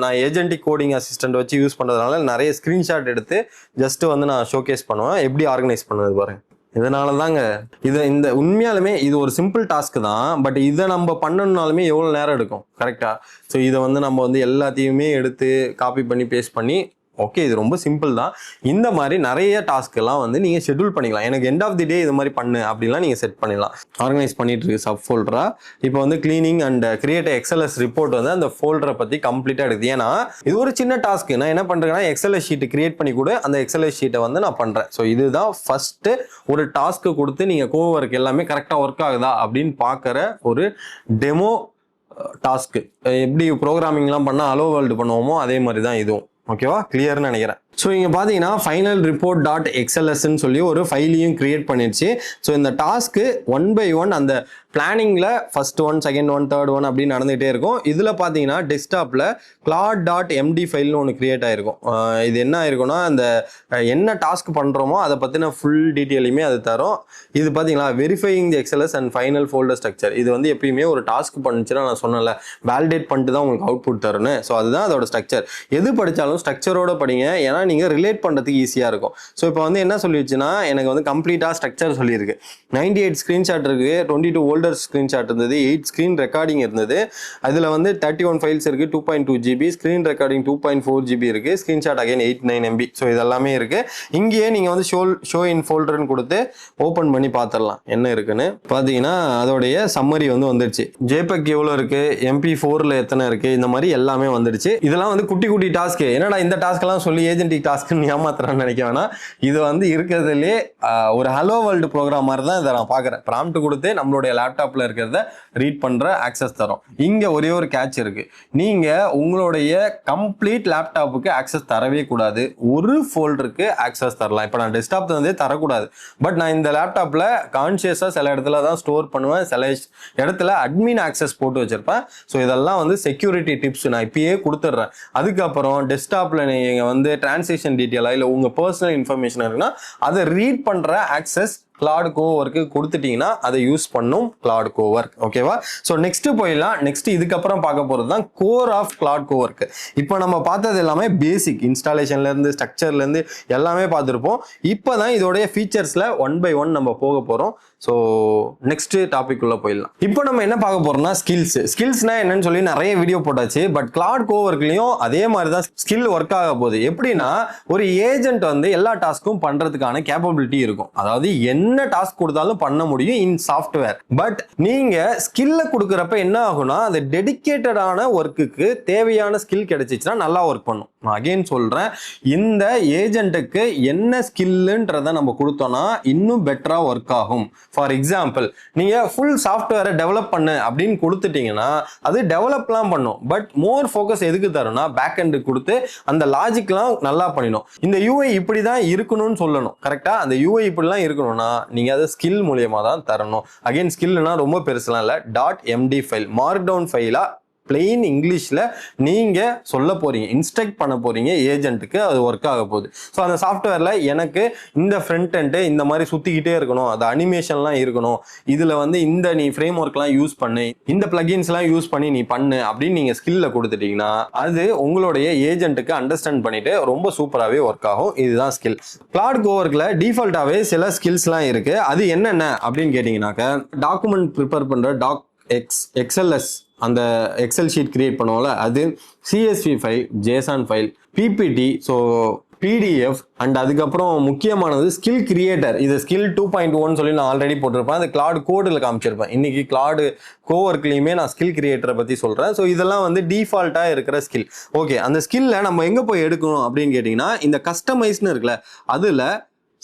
நான் ஏஜென்டிக் கோடிங் அசிஸ்டன்ட் வச்சு யூஸ் பண்ணுறதுனால நிறைய ஸ்க்ரீன்ஷாட் எடுத்து ஜஸ்ட்டு வந்து நான் ஷோகேஸ் பண்ணுவேன், எப்படி ஆர்கனைஸ் பண்ணுறது பாருங்க. இதனால தாங்க இந்த உண்மையாலுமே இது ஒரு சிம்பிள் டாஸ்க் தான். பட் இதை நம்ம பண்ணணும்னாலுமே எவ்வளோ நேரம் எடுக்கும் கரெக்டாக? ஸோ இதை வந்து நம்ம வந்து எல்லாத்தையுமே எடுத்து காப்பி பண்ணி பேஸ்ட் பண்ணி, ஓகே இது ரொம்ப சிம்பிள் தான். இந்த மாதிரி நிறைய டாஸ்க் எல்லாம் வந்து நீங்கள் ஷெட்யூல் பண்ணிக்கலாம். எனக்கு எண்ட் ஆஃப் தி டே இது மாதிரி பண்ணு அப்படின்லாம் நீங்கள் செட் பண்ணிடலாம். ஆர்கனைஸ் பண்ணிட்டு இருக்கு சப் ஃபோல்டரா. இப்போ வந்து cleaning and create XLS report வந்து அந்த ஃபோல்டரை பற்றி கம்ப்ளீட்டாக எடுக்குது. ஏன்னா இது ஒரு சின்ன டாஸ்க்கு. நான் என்ன பண்ணுறேன்னா எக்ஸ்எல்எஸ் ஷீட் கிரியேட் பண்ணி கூட அந்த எக்ஸ்எல்எஸ் ஷீட்டை வந்து நான் பண்ணுறேன். ஸோ இதுதான் ஃபர்ஸ்ட்டு ஒரு டாஸ்க்கு கொடுத்து நீங்கள் கோவொர்க் எல்லாமே கரெக்டாக ஒர்க் ஆகுதா அப்படின்னு பார்க்குற ஒரு டெமோ டாஸ்க்கு. எப்படி ப்ரோக்ராமிங்லாம் பண்ணால் ஹலோ வேர்ல்டு பண்ணுவோமோ அதே மாதிரி தான் இதுவும். ஓகேவா? கிளியர்னு நினைக்கிறேன். ஸோ இங்கே பார்த்தீங்கன்னா ஃபைனல் ரிப்போர்ட் டாட் எக்ஸ்எல்எஸ்ன்னு சொல்லி ஒரு ஃபைலையும் கிரியேட் பண்ணிடுச்சு. ஸோ இந்த டாஸ்க்கு 1 by 1 அந்த பிளானிங்கில் first one, second one, third one அப்படின்னு நடந்துகிட்டே இருக்கும். இதில் பார்த்தீங்கன்னா டெஸ்க்டாப்பில் கிளாட் டாட் எம்டி ஃபைல்னு ஒன்று கிரியேட் ஆகிருக்கும். இது என்ன ஆயிருக்கும்னா, அந்த என்ன டாஸ்க் பண்ணுறோமோ அதை பற்றின ஃபுல் டீட்டெயிலுமே அது தரும். இது பார்த்தீங்களா, verifying the XLS and final folder structure. இது வந்து எப்பயுமே ஒரு டாஸ்க் பண்ணுச்சுன்னா நான் சொன்னல, வேலிடேட் பண்ணிட்டு தான் உங்களுக்கு அவுட்புட் தரும்னு. ஸோ அதுதான் அதோட ஸ்ட்ரக்சர். எது படித்தாலும் ஸ்ட்ரக்சரோட படிங்க, ஏன்னா நீங்கள் ரிலேட் பண்ணுறதுக்கு ஈஸியாக இருக்கும். ஸோ இப்போ வந்து என்ன சொல்லிடுச்சுன்னா, எனக்கு வந்து கம்ப்ளீட்டாக ஸ்ட்ரக்சர் சொல்லியிருக்கு. 98 ஸ்க்ரீன்ஷாட் இருக்குது, 22 ஓல்டர் ஸ்க்ரீன்ஷாட் இருந்தது, 8 ஸ்க்ரீன் ரெக்கார்டிங் இருந்தது. அதில் வந்து 31 ஃபைல்ஸ் இருக்குது, 2.2 GB, ஸ்க்ரீன் ரெக்கார்டிங் 2.4 GB இருக்குது, ஸ்க்ரீன்ஷாட் அகைன் 89 MB. ஸோ இதெல்லாமே இருக்குது. இங்கேயே நீங்கள் வந்து ஷோ இன் ஃபோல்டர்னு கொடுத்து ஓப்பன் பண்ணி பார்த்துடலாம் என்ன இருக்குன்னு. பார்த்தீங்கன்னா அதோடைய சம்மரி வந்து வந்துடுச்சு. JPEG எவ்வளோ இருக்குது, MP4ல் எத்தனை இருக்குது, இந்த மாதிரி எல்லாமே வந்துடுச்சு. இதெல்லாம் வந்து குட்டி குட்டி டாஸ்க்கு. என்னடா இந்த டாஸ்க்கெல்லாம் சொல்லி ஏஜென்டிக் டாஸ்க்குன்னு ஏமாத்துறான்னு நினைக்க வேணாம். இது வந்து இருக்கிறதுலே ஒரு ஹலோ வேர்ல்டு ப்ரோக்ராம் மாதிரி தான் இதை நான் பார்க்குறேன். ப்ராம்ப்ட் கொடுத்து நம்மளுடைய லேப்டாப்பில் இருக்கிறத ரீட் பண்ணுற ஆக்சஸ் தரும். இங்கே ஒரே ஒரு கேட்ச் இருக்குது. நீங்கள் உங்களுடைய கம்ப்ளீட் லேப்டாப்புக்கு ஆக்சஸ் தரவே கூடாது, ஒரு ஃபோல்டருக்கு ஆக்சஸ் தரலாம். இப்போ நான் டெஸ்க்டாப் வந்து தரக்கூடாது. பட் நான் இந்த லேப்டாப்பில் கான்ஷியஸாக சில இடத்துல தான் ஸ்டோர் பண்ணுவேன், சில இடத்துல அட்மின் ஆக்சஸ் போட்டு வச்சிருப்பேன். ஸோ இதெல்லாம் வந்து செக்யூரிட்டி டிப்ஸ் நான் இப்பயே கொடுத்துட்றேன். அதுக்கப்புறம் டெஸ்க்டாப்பில் நீங்கள் வந்து டிரான்சாக்ஷன் டீட்டெயிலாக இல்லை உங்கள் பர்சனல் இன்ஃபர்மேஷன் இருக்குன்னா அதை ரீட் பண்ணுற ஆக்சஸ் கிளாட் கோவர்க்கு கொடுத்துட்டீங்கன்னா அதை யூஸ் பண்ணும் கிளாட் கோவர்க். ஓகேவா? ஸோ நெக்ஸ்ட் போயிடலாம். நெக்ஸ்ட் இதுக்கப்புறம் பார்க்க போகிறது தான் கோர் ஆஃப் கிளாட் கோவர்க். இப்போ நம்ம பார்த்தது எல்லாமே பேசிக் இன்ஸ்டாலேஷன்லேருந்து ஸ்ட்ரக்சர்லேருந்து எல்லாமே பார்த்துருப்போம். இப்போ தான் இதோடைய ஃபீச்சர்ஸில் 1 by 1 நம்ம போக போகிறோம். ஸோ நெக்ஸ்ட் டாபிக் உள்ள போயிடலாம். இப்போ நம்ம என்ன பார்க்க போறோம்னா ஸ்கில்ஸ்னா என்னன்னு சொல்லி நிறைய வீடியோ போட்டாச்சு. பட் கிளாட் கோவர்க்லயும் அதே மாதிரி தான் ஸ்கில் ஒர்க் ஆக போகுது. எப்படின்னா ஒரு ஏஜென்ட் வந்து எல்லா டாஸ்க்கும் பண்றதுக்கான கேப்பபிலிட்டி இருக்கும். அதாவது என்ன டாஸ்க் கொடுத்தாலும் பண்ண முடியும் இன் சாஃப்ட்வேர். பட் நீங்க ஸ்கில்ல கொடுக்குறப்ப என்ன ஆகும்னா அது டெடிகேட்டடான ஒர்க்குக்கு தேவையான ஸ்கில் கிடைச்சிச்சுன்னா நல்லா ஒர்க் பண்ணும். நான் அகைன் சொல்றேன், இந்த ஏஜென்ட்டுக்கு என்ன ஸ்கில்ன்றத நம்ம கொடுத்தோம்னா இன்னும் பெட்டரா ஒர்க் ஆகும். ஃபார் எக்ஸாம்பிள், நீங்க ஃபுல் சாஃப்ட்வேரை டெவலப் பண்ணு அப்படின்னு கொடுத்துட்டீங்கன்னா அது டெவலப்லாம் பண்ணும். பட் மோர் ஃபோக்கஸ் எதுக்கு தரும்னா பேக் எண்டு கொடுத்து அந்த லாஜிக்லாம் நல்லா பண்ணிடும். இந்த யூஐ இப்படி தான் இருக்கணும்னு சொல்லணும். கரெக்டா? அந்த யூஐ இப்படிலாம் இருக்கணும்னா நீங்க அதை ஸ்கில் மூலியமா தான் தரணும். அகைன் ஸ்கில்னா ரொம்ப பெருசுலாம் இல்லை. .md ஃபைல், மார்க் டவுன் ஃபைலா பிளெயின் இங்கிலீஷ்ல நீங்க சொல்ல போறீங்க, இன்ஸ்ட்ரக்ட் பண்ண போறீங்க ஏஜென்ட்டுக்கு, அது ஒர்க் ஆக போகுது. ஸோ அந்த சாஃப்ட்வேர்ல எனக்கு இந்த ஃப்ரண்ட் எண்ட் இந்த மாதிரி சுத்திக்கிட்டே இருக்கணும், அது அனிமேஷன்லாம் இருக்கணும், இதுல வந்து இந்த நீ ஃப்ரேம் ஒர்க்லாம் யூஸ் பண்ணு, இந்த பிளகின்ஸ்லாம் யூஸ் பண்ணி நீ பண்ணு அப்படின்னு நீங்க ஸ்கில்ல கொடுத்துட்டீங்கன்னா அது உங்களுடைய ஏஜென்ட்டுக்கு அண்டர்ஸ்டாண்ட் பண்ணிட்டு ரொம்ப சூப்பராகவே ஒர்க் ஆகும். இதுதான் ஸ்கில். கிளாட் கோவர்க்ல டிஃபால்ட்டாவே சில ஸ்கில்ஸ்லாம் இருக்கு. அது என்னென்ன அப்படின்னு கேட்டீங்கன்னாக்க, டாக்குமெண்ட் ப்ரிப்பேர் பண்ற XLS அந்த எக்ஸல் ஷீட் கிரியேட் பண்ணுவோம்ல, அது CSV file, JSON file, PPT, so PDF, and அதுக்கப்புறம் முக்கியமானது ஸ்கில் கிரியேட்டர். இது ஸ்கில் 2.1 சொல்லி நான் ஆல்ரெடி போட்டிருப்பேன். அது கிளாட் கோடில் காமிச்சிருப்பேன். இன்னைக்கு கிளாட் கோவர்க்லையுமே நான் ஸ்கில் கிரியேட்டரை பற்றி சொல்கிறேன். ஸோ இதெல்லாம் வந்து டிஃபால்ட்டாக இருக்கிற ஸ்கில். ஓகே, அந்த ஸ்கில்ல நம்ம எங்கே போய் எடுக்கணும் அப்படின்னு கேட்டிங்கன்னா, இந்த கஸ்டமைஸ்னு இருக்குல்ல அதில்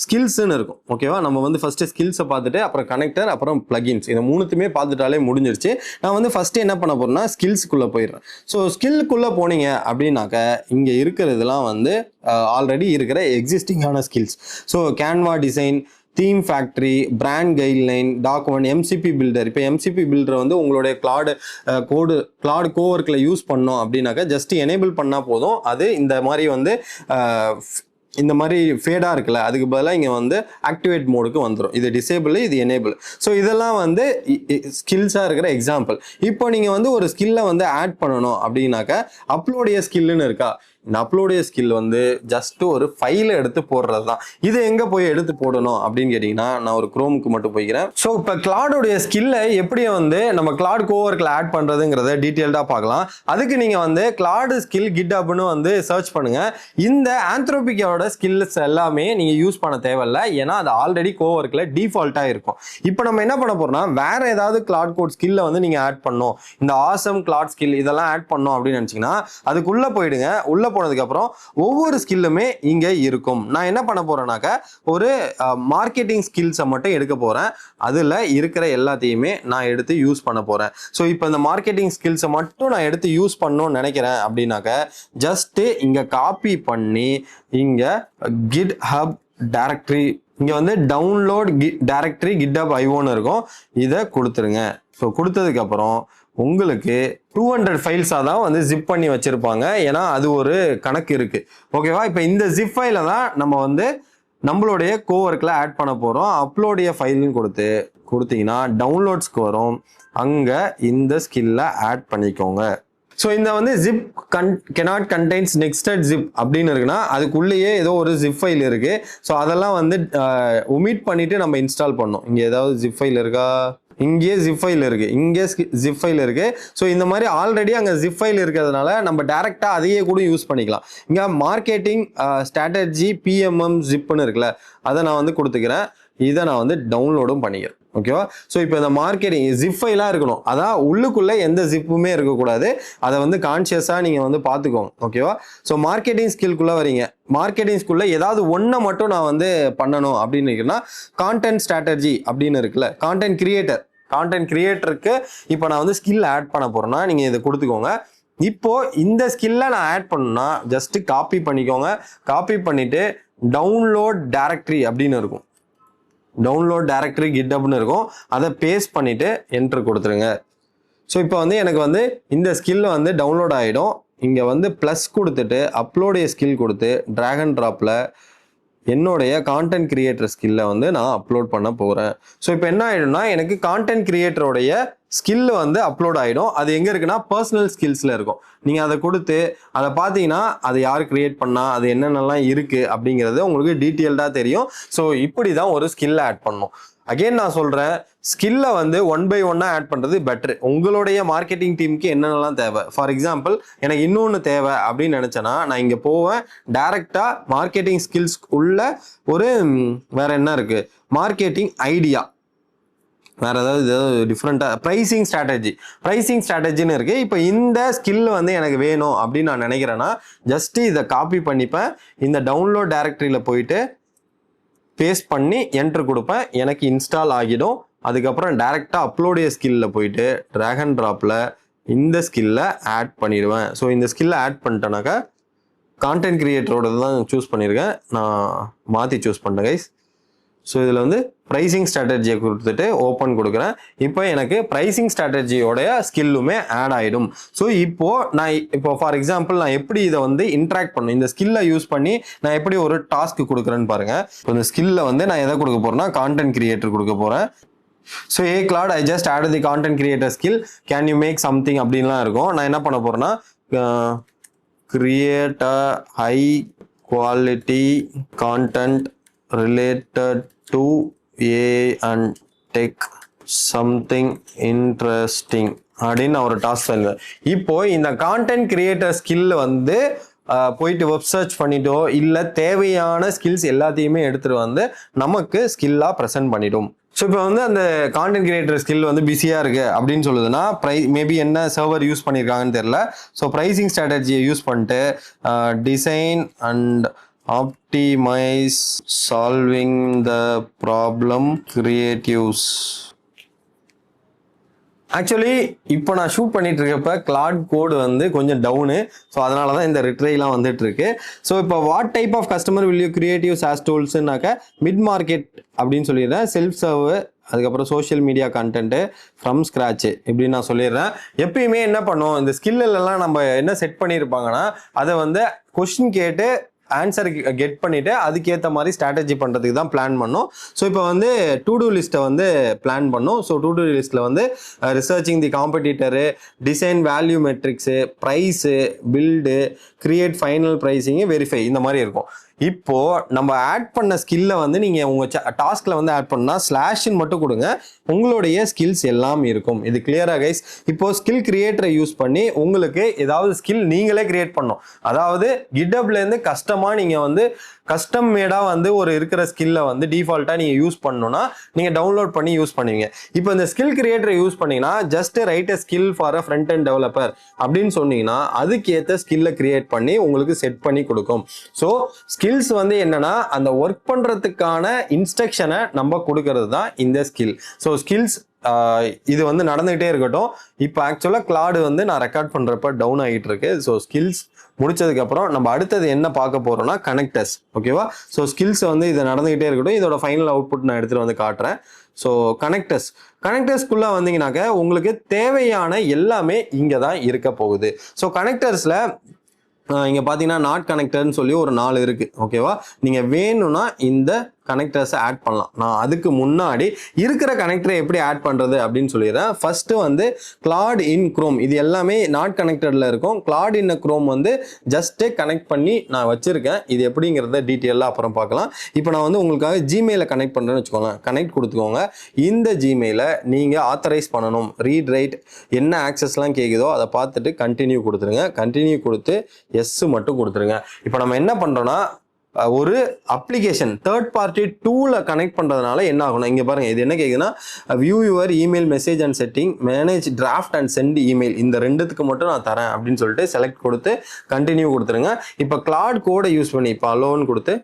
ஸ்கில்ஸ்ன்னு இருக்கும். ஓகேவா? நம்ம வந்து ஃபர்ஸ்ட் ஸ்கில்ஸை பார்த்துட்டு அப்புறம் கனெக்டர் அப்புறம் பிளகின்ஸ், இந்த மூணுத்துமே பார்த்துட்டாலே முடிஞ்சிருச்சு. நான் வந்து ஃபர்ஸ்ட் என்ன பண்ண போறேன்னா ஸ்கில்ஸுக்குள்ளே போயிடுறேன். ஸோ ஸ்கில்லுக்குள்ளே போனீங்க அப்படின்னாக்க இங்கே இருக்கிறதுலாம் வந்து ஆல்ரெடி இருக்கிற எக்ஸிஸ்டிங்கான skills. So Canva design, theme factory, brand guideline, document, MCP builder. இப்போ எம்சிபி பில்டர் வந்து உங்களுடைய கிளாட் கோவர்க்கில் யூஸ் பண்ணோம் அப்படின்னாக்கா ஜஸ்ட் எனேபிள் பண்ணால் போதும். அது இந்த மாதிரி வந்து இந்த மாதிரி ஃபேடாக இருக்குல்ல, அதுக்கு பதிலாக இங்கே வந்து ஆக்டிவேட் மோடுக்கு வந்துடும். இது டிசேபிள், இது எனேபிள். ஸோ இதெல்லாம் வந்து ஸ்கில்ஸாக இருக்கிற எக்ஸாம்பிள். இப்போ நீங்கள் வந்து ஒரு ஸ்கில்லை வந்து ஆட் பண்ணணும் அப்படின்னாக்கா அப்லோடிய ஸ்கில்லுன்னு இருக்கா. இந்த அப்லோடிய ஸ்கில் வந்து ஜஸ்ட் ஒரு ஃபைலை எடுத்து போடுறது தான். இது எங்கே போய் எடுத்து போடணும் அப்படின்னு கேட்டிங்கன்னா, நான் ஒரு குரோமுக்கு மட்டும் போய்க்கிறேன். ஸோ இப்போ கிளாடோடைய ஸ்கில்லை எப்படி வந்து நம்ம கிளாட் கோவர்க்கில் ஆட் பண்ணுறதுங்கிறத டீட்டெயில்டாக பார்க்கலாம். அதுக்கு நீங்கள் வந்து கிளாடு ஸ்கில் கிட்ஹப்னு வந்து சர்ச் பண்ணுங்கள். இந்த ஆந்த்ரோபிக்காவோட ஸ்கில்ஸ் எல்லாமே நீங்கள் யூஸ் பண்ண தேவையில்லை, ஏன்னா அது ஆல்ரெடி கோவர்க்கில் டிஃபால்ட்டாக இருக்கும். இப்போ நம்ம என்ன பண்ண போகிறோம்னா, வேற ஏதாவது கிளாட் கோட் ஸ்கில்லை வந்து நீங்கள் ஆட் பண்ணணும், இந்த ஆசம் கிளாட் ஸ்கில் இதெல்லாம் ஆட் பண்ணணும் அப்படின்னு நினச்சிங்கன்னா அதுக்குள்ளே போயிடுங்க. உள்ளே போனதுக்கு அப்புறம் ஒவ்வொரு ஸ்கில்லுமே இங்க இருக்கும். நான் என்ன பண்ண போறேன்னாக்க ஒரு மார்க்கெட்டிங் ஸ்கில்ஸை மட்டும் எடுக்க போறேன். அதுல இருக்கிற எல்லாத்தையுமே நான் எடுத்து யூஸ் பண்ண போறேன். ஸோ இப்போ இந்த மார்க்கெட்டிங் ஸ்கில்ஸை மட்டும் நான் எடுத்து யூஸ் பண்ணணும்னு நினைக்கிறேன் அப்படின்னாக்க ஜஸ்ட் இங்க காப்பி பண்ணி இங்க GitHub டைரக்டரி, இங்க வந்து டவுன்லோட் டைரக்டரி GitHub IOன்னு இருக்கும், இதை கொடுத்துருங்க. ஸோ கொடுத்ததுக்கு அப்புறம் உங்களுக்கு 200 ஃபைல்ஸாக தான் வந்து ஜிப் பண்ணி வச்சிருப்பாங்க, ஏன்னா அது ஒரு கணக்கு இருக்கு. ஓகேவா? இப்போ இந்த ஜிப் ஃபைலை தான் நம்ம வந்து நம்மளுடைய கோவர்க்கில் ஆட் பண்ண போகிறோம். அப்லோடிய ஃபைல்னு கொடுத்தீங்கன்னா டவுன்லோட்ஸ்க்கு வரும். அங்கே இந்த ஸ்கில்லை ஆட் பண்ணிக்கோங்க. ஸோ இந்த வந்து zip cannot contains nested zip அப்படின்னு இருக்குன்னா அதுக்குள்ளேயே ஏதோ ஒரு ஜிப் ஃபைல் இருக்கு. ஸோ அதெல்லாம் வந்து ஒமிட் பண்ணிட்டு நம்ம இன்ஸ்டால் பண்ணோம். இங்கே ஏதாவது ஜிப் ஃபைல் இருக்கா? இங்கே ஜிப் ஃபைல் இருக்கு, இங்கே ஜிப் ஃபைல் இருக்கு. ஸோ இந்த மாதிரி ஆல்ரெடி அங்கே ஜிப் ஃபைல் இருக்கிறதுனால நம்ம டைரக்டா அதையே கூட யூஸ் பண்ணிக்கலாம். இங்கே மார்க்கெட்டிங் ஸ்ட்ராட்டஜி PMM ஜிப்னு இருக்குல்ல, அதை நான் வந்து கொடுத்துக்கிறேன். இதை நான் வந்து டவுன்லோடும் பண்ணிக்கிறேன். ஓகேவா? ஸோ இப்போ இந்த மார்க்கெட்டிங் ஜிப் ஃபைலாக இருக்கணும், அதான் உள்ளுக்குள்ளே எந்த ஜிப்புமே இருக்கக்கூடாது. அதை வந்து கான்ஷியஸாக நீங்கள் வந்து பார்த்துக்கோங்க. ஓகேவா? ஸோ மார்க்கெட்டிங் ஸ்கில்குள்ளே வரீங்க. மார்க்கெட்டிங் ஸ்கில்ல ஏதாவது ஒன்றை மட்டும் நான் வந்து பண்ணணும் அப்படின்னு இருக்குன்னா கான்டென்ட் ஸ்ட்ராட்டஜி அப்படின்னு இருக்குல்ல, கான்டென்ட் கிரியேட்டருக்கு இப்போ நான் வந்து ஸ்கில் ஆட் பண்ண போறேன்னா நீங்கள் இதை கொடுத்துக்கோங்க. இப்போ இந்த ஸ்கில்லை நான் ஆட் பண்ணணும்னா ஜஸ்ட் காப்பி பண்ணிக்கோங்க. காப்பி பண்ணிட்டு டவுன்லோட் டைரக்டரி அப்படின்னு இருக்கும், டவுன்லோட் டைரக்டரி GitHubனு இருக்கும், அதை பேஸ்ட் பண்ணிட்டு என்டர் கொடுத்துருங்க. ஸோ இப்போ வந்து எனக்கு வந்து இந்த ஸ்கில் வந்து டவுன்லோட் ஆகிடும். இங்கே வந்து ப்ளஸ் கொடுத்துட்டு அப்லோடைய ஸ்கில் கொடுத்து ட்ராக் அண்ட் ட்ராப்பில் என்னுடைய கான்டென்ட் கிரியேட்டர் ஸ்கில்லை வந்து நான் அப்லோட் பண்ண போகிறேன். ஸோ இப்போ என்ன ஆகிடும்னா எனக்கு கான்டென்ட் கிரியேட்டருடைய ஸ்கில் வந்து அப்லோட் ஆகிடும். அது எங்கே இருக்குன்னா பர்சனல் ஸ்கில்ஸில் இருக்கும். நீங்கள் அதை கொடுத்து அதை பார்த்தீங்கன்னா அது யார் கிரியேட் பண்ணால் அது என்னென்னலாம் இருக்குது அப்படிங்கிறது உங்களுக்கு டீட்டெயில்டாக தெரியும். ஸோ இப்படி தான் ஒரு ஸ்கில்லை ஆட் பண்ணணும். அகெயின் நான் சொல்கிறேன், ஸ்கில்லை வந்து 1 by 1 ஆட் பண்ணுறது பெட்ரு. உங்களுடைய மார்க்கெட்டிங் டீமுக்கு என்னென்னலாம் தேவை, ஃபார் எக்ஸாம்பிள் எனக்கு இன்னொன்று தேவை அப்படின்னு நினச்சேன்னா நான் இங்கே போவேன், டைரெக்டாக மார்க்கெட்டிங் ஸ்கில்ஸ் உள்ள ஒரு வேறு என்ன இருக்குது, மார்க்கெட்டிங் ஐடியா, வேறு ஏதாவது டிஃப்ரெண்ட்டாக ப்ரைசிங் ஸ்ட்ராட்டஜின்னு இருக்குது. இப்போ இந்த ஸ்கில் வந்து எனக்கு வேணும் அப்படின்னு நான் நினைக்கிறேன்னா ஜஸ்ட்டு இதை காப்பி பண்ணிப்பேன், இந்த டவுன்லோட் டைரக்டரியில் போயிட்டு பேஸ்ட் பண்ணி என்ட்ரு கொடுப்பேன், எனக்கு இன்ஸ்டால் ஆகிடும். அதுக்கப்புறம் டைரெக்டாக அப்லோடிய ஸ்கில்லில் போயிட்டு ட்ராக் அண்ட் ட்ராப்பில் இந்த ஸ்கில்லை ஆட் பண்ணிடுவேன். ஸோ இந்த ஸ்கில்லை ஆட் பண்ணிட்டேனாக்கா கான்டென்ட் கிரியேட்டரோட தான் சூஸ் பண்ணியிருக்கேன், நான் மாற்றி சூஸ் பண்ணிட்டேன் கைஸ். ஸோ இதில் வந்து ப்ரைசிங் ஸ்ட்ராட்டஜியை கொடுத்துட்டு ஓப்பன் கொடுக்குறேன். இப்போ எனக்கு ப்ரைசிங் ஸ்ட்ராட்டஜியோடைய ஸ்கில்லுமே ஆட் ஆகிடும். ஸோ இப்போ ஃபார் எக்ஸாம்பிள் நான் எப்படி இதை வந்து இன்ட்ராக்ட் பண்ணணும், இந்த ஸ்கில்லை யூஸ் பண்ணி நான் எப்படி ஒரு டாஸ்க் கொடுக்குறேன்னு பாருங்கள். இப்போ இந்த ஸ்கில்லை வந்து நான் எதை கொடுக்க போகிறேன்னா கான்டென்ட் கிரியேட்டர் கொடுக்க போகிறேன். So Claude, I just added the content creator skill, can you make something அப்படின்லாம் இருக்கும். நான் என்ன பண்ண போகிறேன்னா create a high quality content related to AI and tech, something interesting அப்படின்னு நான் ஒரு டாஸ்க் சொல்லுவேன். இப்போ இந்த கான்டென்ட் கிரியேட்டர் ஸ்கில் வந்து போயிட்டு வெப் சர்ச் பண்ணிட்டோ இல்லை தேவையான ஸ்கில்ஸ் எல்லாத்தையுமே எடுத்துகிட்டு வந்து நமக்கு ஸ்கில்லாக ப்ரெசென்ட் பண்ணிடும். ஸோ இப்போ வந்து அந்த கான்டென்ட் கிரியேட்டர் ஸ்கில் வந்து பிஸியாக இருக்குது அப்படின்னு சொல்லுதுன்னா மேபி என்ன சர்வர் யூஸ் பண்ணியிருக்காங்கன்னு தெரியல. ஸோ ப்ரைசிங் ஸ்ட்ராட்டஜியை யூஸ் பண்ணிட்டு design and optimize solving the problem creatives. Actually இப்போ நான் ஷூட் பண்ணிட்டு இருக்கப்ப கிளாட் கோடு வந்து கொஞ்சம் டவுனு, ஸோ அதனால தான் இந்த ரிட்ரைலாம் வந்துட்டு இருக்கு. ஸோ இப்போ what type of customer will you creatives as டூல்ஸ்னாக்க மிட் மார்க்கெட் அப்படின்னு சொல்லிடுறேன், செல்ஃப் சர்வ், அதுக்கப்புறம் social media content from scratch இப்படின்னு நான் சொல்லிடுறேன். எப்பயுமே என்ன பண்ணும், இந்த ஸ்கில்லெல்லாம் நம்ம என்ன செட் பண்ணியிருப்பாங்கன்னா அதை வந்து கொஸ்டின் கேட்டு ஆன்சர் கெட் பண்ணிவிட்டு அதுக்கேற்ற மாதிரி ஸ்ட்ராட்டஜி பண்ணுறதுக்கு தான் பிளான் பண்ணோம். ஸோ இப்போ வந்து டு டூ லிஸ்ட்டை வந்து பிளான் பண்ணோம். ஸோ டு டூ லிஸ்ட்டில் வந்து researching the competitor, design value matrix, price, build, create final pricing, verify, இந்த மாதிரி இருக்கும். இப்போது நம்ம ஆட் பண்ண ஸ்கில்லை வந்து நீங்கள் உங்கள் டாஸ்கில் வந்து ஆட் பண்ணால் ஸ்லாஷ்ன்னு மட்டும் கொடுங்க, உங்களுடைய ஸ்கில்ஸ் எல்லாம் இருக்கும். இது கிளியராக கைஸ். இப்போது ஸ்கில் கிரியேட்டரை யூஸ் பண்ணி உங்களுக்கு ஏதாவது ஸ்கில் நீங்களே கிரியேட் பண்ணணும். அதாவது கிட்டப்லேருந்து கஸ்டமாக நீங்கள் வந்து கஸ்டம் மேடாக வந்து ஒரு இருக்கிற ஸ்கில்லை வந்து டிஃபால்ட்டாக நீங்கள் யூஸ் பண்ணணும்னா நீங்கள் டவுன்லோட் பண்ணி யூஸ் பண்ணுவீங்க. இப்போ இந்த ஸ்கில் கிரியேட்டரை யூஸ் பண்ணிங்கன்னா just right a skill for a front and developer அப்படின்னு சொன்னீங்கன்னா அதுக்கேற்ற ஸ்கில்லை கிரியேட் பண்ணி உங்களுக்கு செட் பண்ணி கொடுக்கும். ஸோ ஸ்கில்ஸ் வந்து என்னன்னா அந்த ஒர்க் பண்ணுறதுக்கான இன்ஸ்ட்ரக்ஷனை நம்ம கொடுக்கறது தான் இந்த ஸ்கில். ஸோ ஸ்கில்ஸ் இது வந்து நடந்துகிட்டே இருக்கட்டும். இப்போ ஆக்சுவலாக கிளாடு வந்து நான் ரெக்கார்ட் பண்ணுறப்ப டவுன் ஆகிட்டு இருக்கு. ஸோ ஸ்கில்ஸ் முடிச்சதுக்கப்புறம் நம்ம அடுத்தது என்ன பார்க்க போகிறோம்னா கனெக்டர்ஸ். ஓகேவா? ஸோ ஸ்கில்ஸ் வந்து இது நடந்துகிட்டே இருக்கட்டும். இதோட ஃபைனல் அவுட்புட் நான் எடுத்துகிட்டு வந்து காட்டுறேன். ஸோ கனெக்டர்ஸ்குள்ளே வந்தீங்கன்னாக்க உங்களுக்கு தேவையான எல்லாமே இங்கே தான் இருக்க போகுது. ஸோ கனெக்டர்ஸில் இங்கே பார்த்தீங்கன்னா நாட் கனெக்டர்னு சொல்லி ஒரு 4 இருக்குது. ஓகேவா? நீங்கள் வேணும்னா இந்த கனெக்டர்ஸை ஆட் பண்ணலாம். நான் அதுக்கு முன்னாடி இருக்கிற கனெக்டரை எப்படி ஆட் பண்ணுறது அப்படின்னு சொல்லிடுறேன். ஃபர்ஸ்ட்டு வந்து கிளாட் இன் குரோம், இது எல்லாமே நாட் கனெக்டடில் இருக்கும். கிளாட் இன் குரோம் வந்து ஜஸ்ட்டு கனெக்ட் பண்ணி நான் வச்சுருக்கேன். இது எப்படிங்கிறத டீட்டெயிலாக அப்புறம் பார்க்கலாம். இப்போ நான் வந்து உங்களுக்காக ஜிமெயிலை கனெக்ட் பண்ணுறேன்னு வச்சுக்கோங்க. கனெக்ட் கொடுத்துக்கோங்க. இந்த ஜிமெயிலை நீங்கள் ஆத்தரைஸ் பண்ணணும். ரீட் ரைட் என்ன ஆக்சஸ்லாம் கேட்குதோ அதை பார்த்துட்டு கண்டினியூ கொடுத்துருங்க. கண்டினியூ கொடுத்து எஸ் மட்டும் கொடுத்துருங்க. இப்போ நம்ம என்ன பண்ணுறோன்னா ஒரு அப்ளிகேஷன் தேர்ட் பார்ட்டி டூலை கனெக்ட் பண்ணுறதுனால என்ன ஆகணும், இங்கே பாருங்கள். இது என்ன கேட்குதுன்னா view your email message and setting, manage draft and sent email, இந்த ரெண்டுத்துக்கு மட்டும் நான் தரேன் அப்படின்னு சொல்லிட்டு செலக்ட் கொடுத்து கண்டினியூ கொடுத்துருங்க. இப்போ கிளாட் கோடை யூஸ் பண்ணி இப்போ அலோன்னு கொடுத்து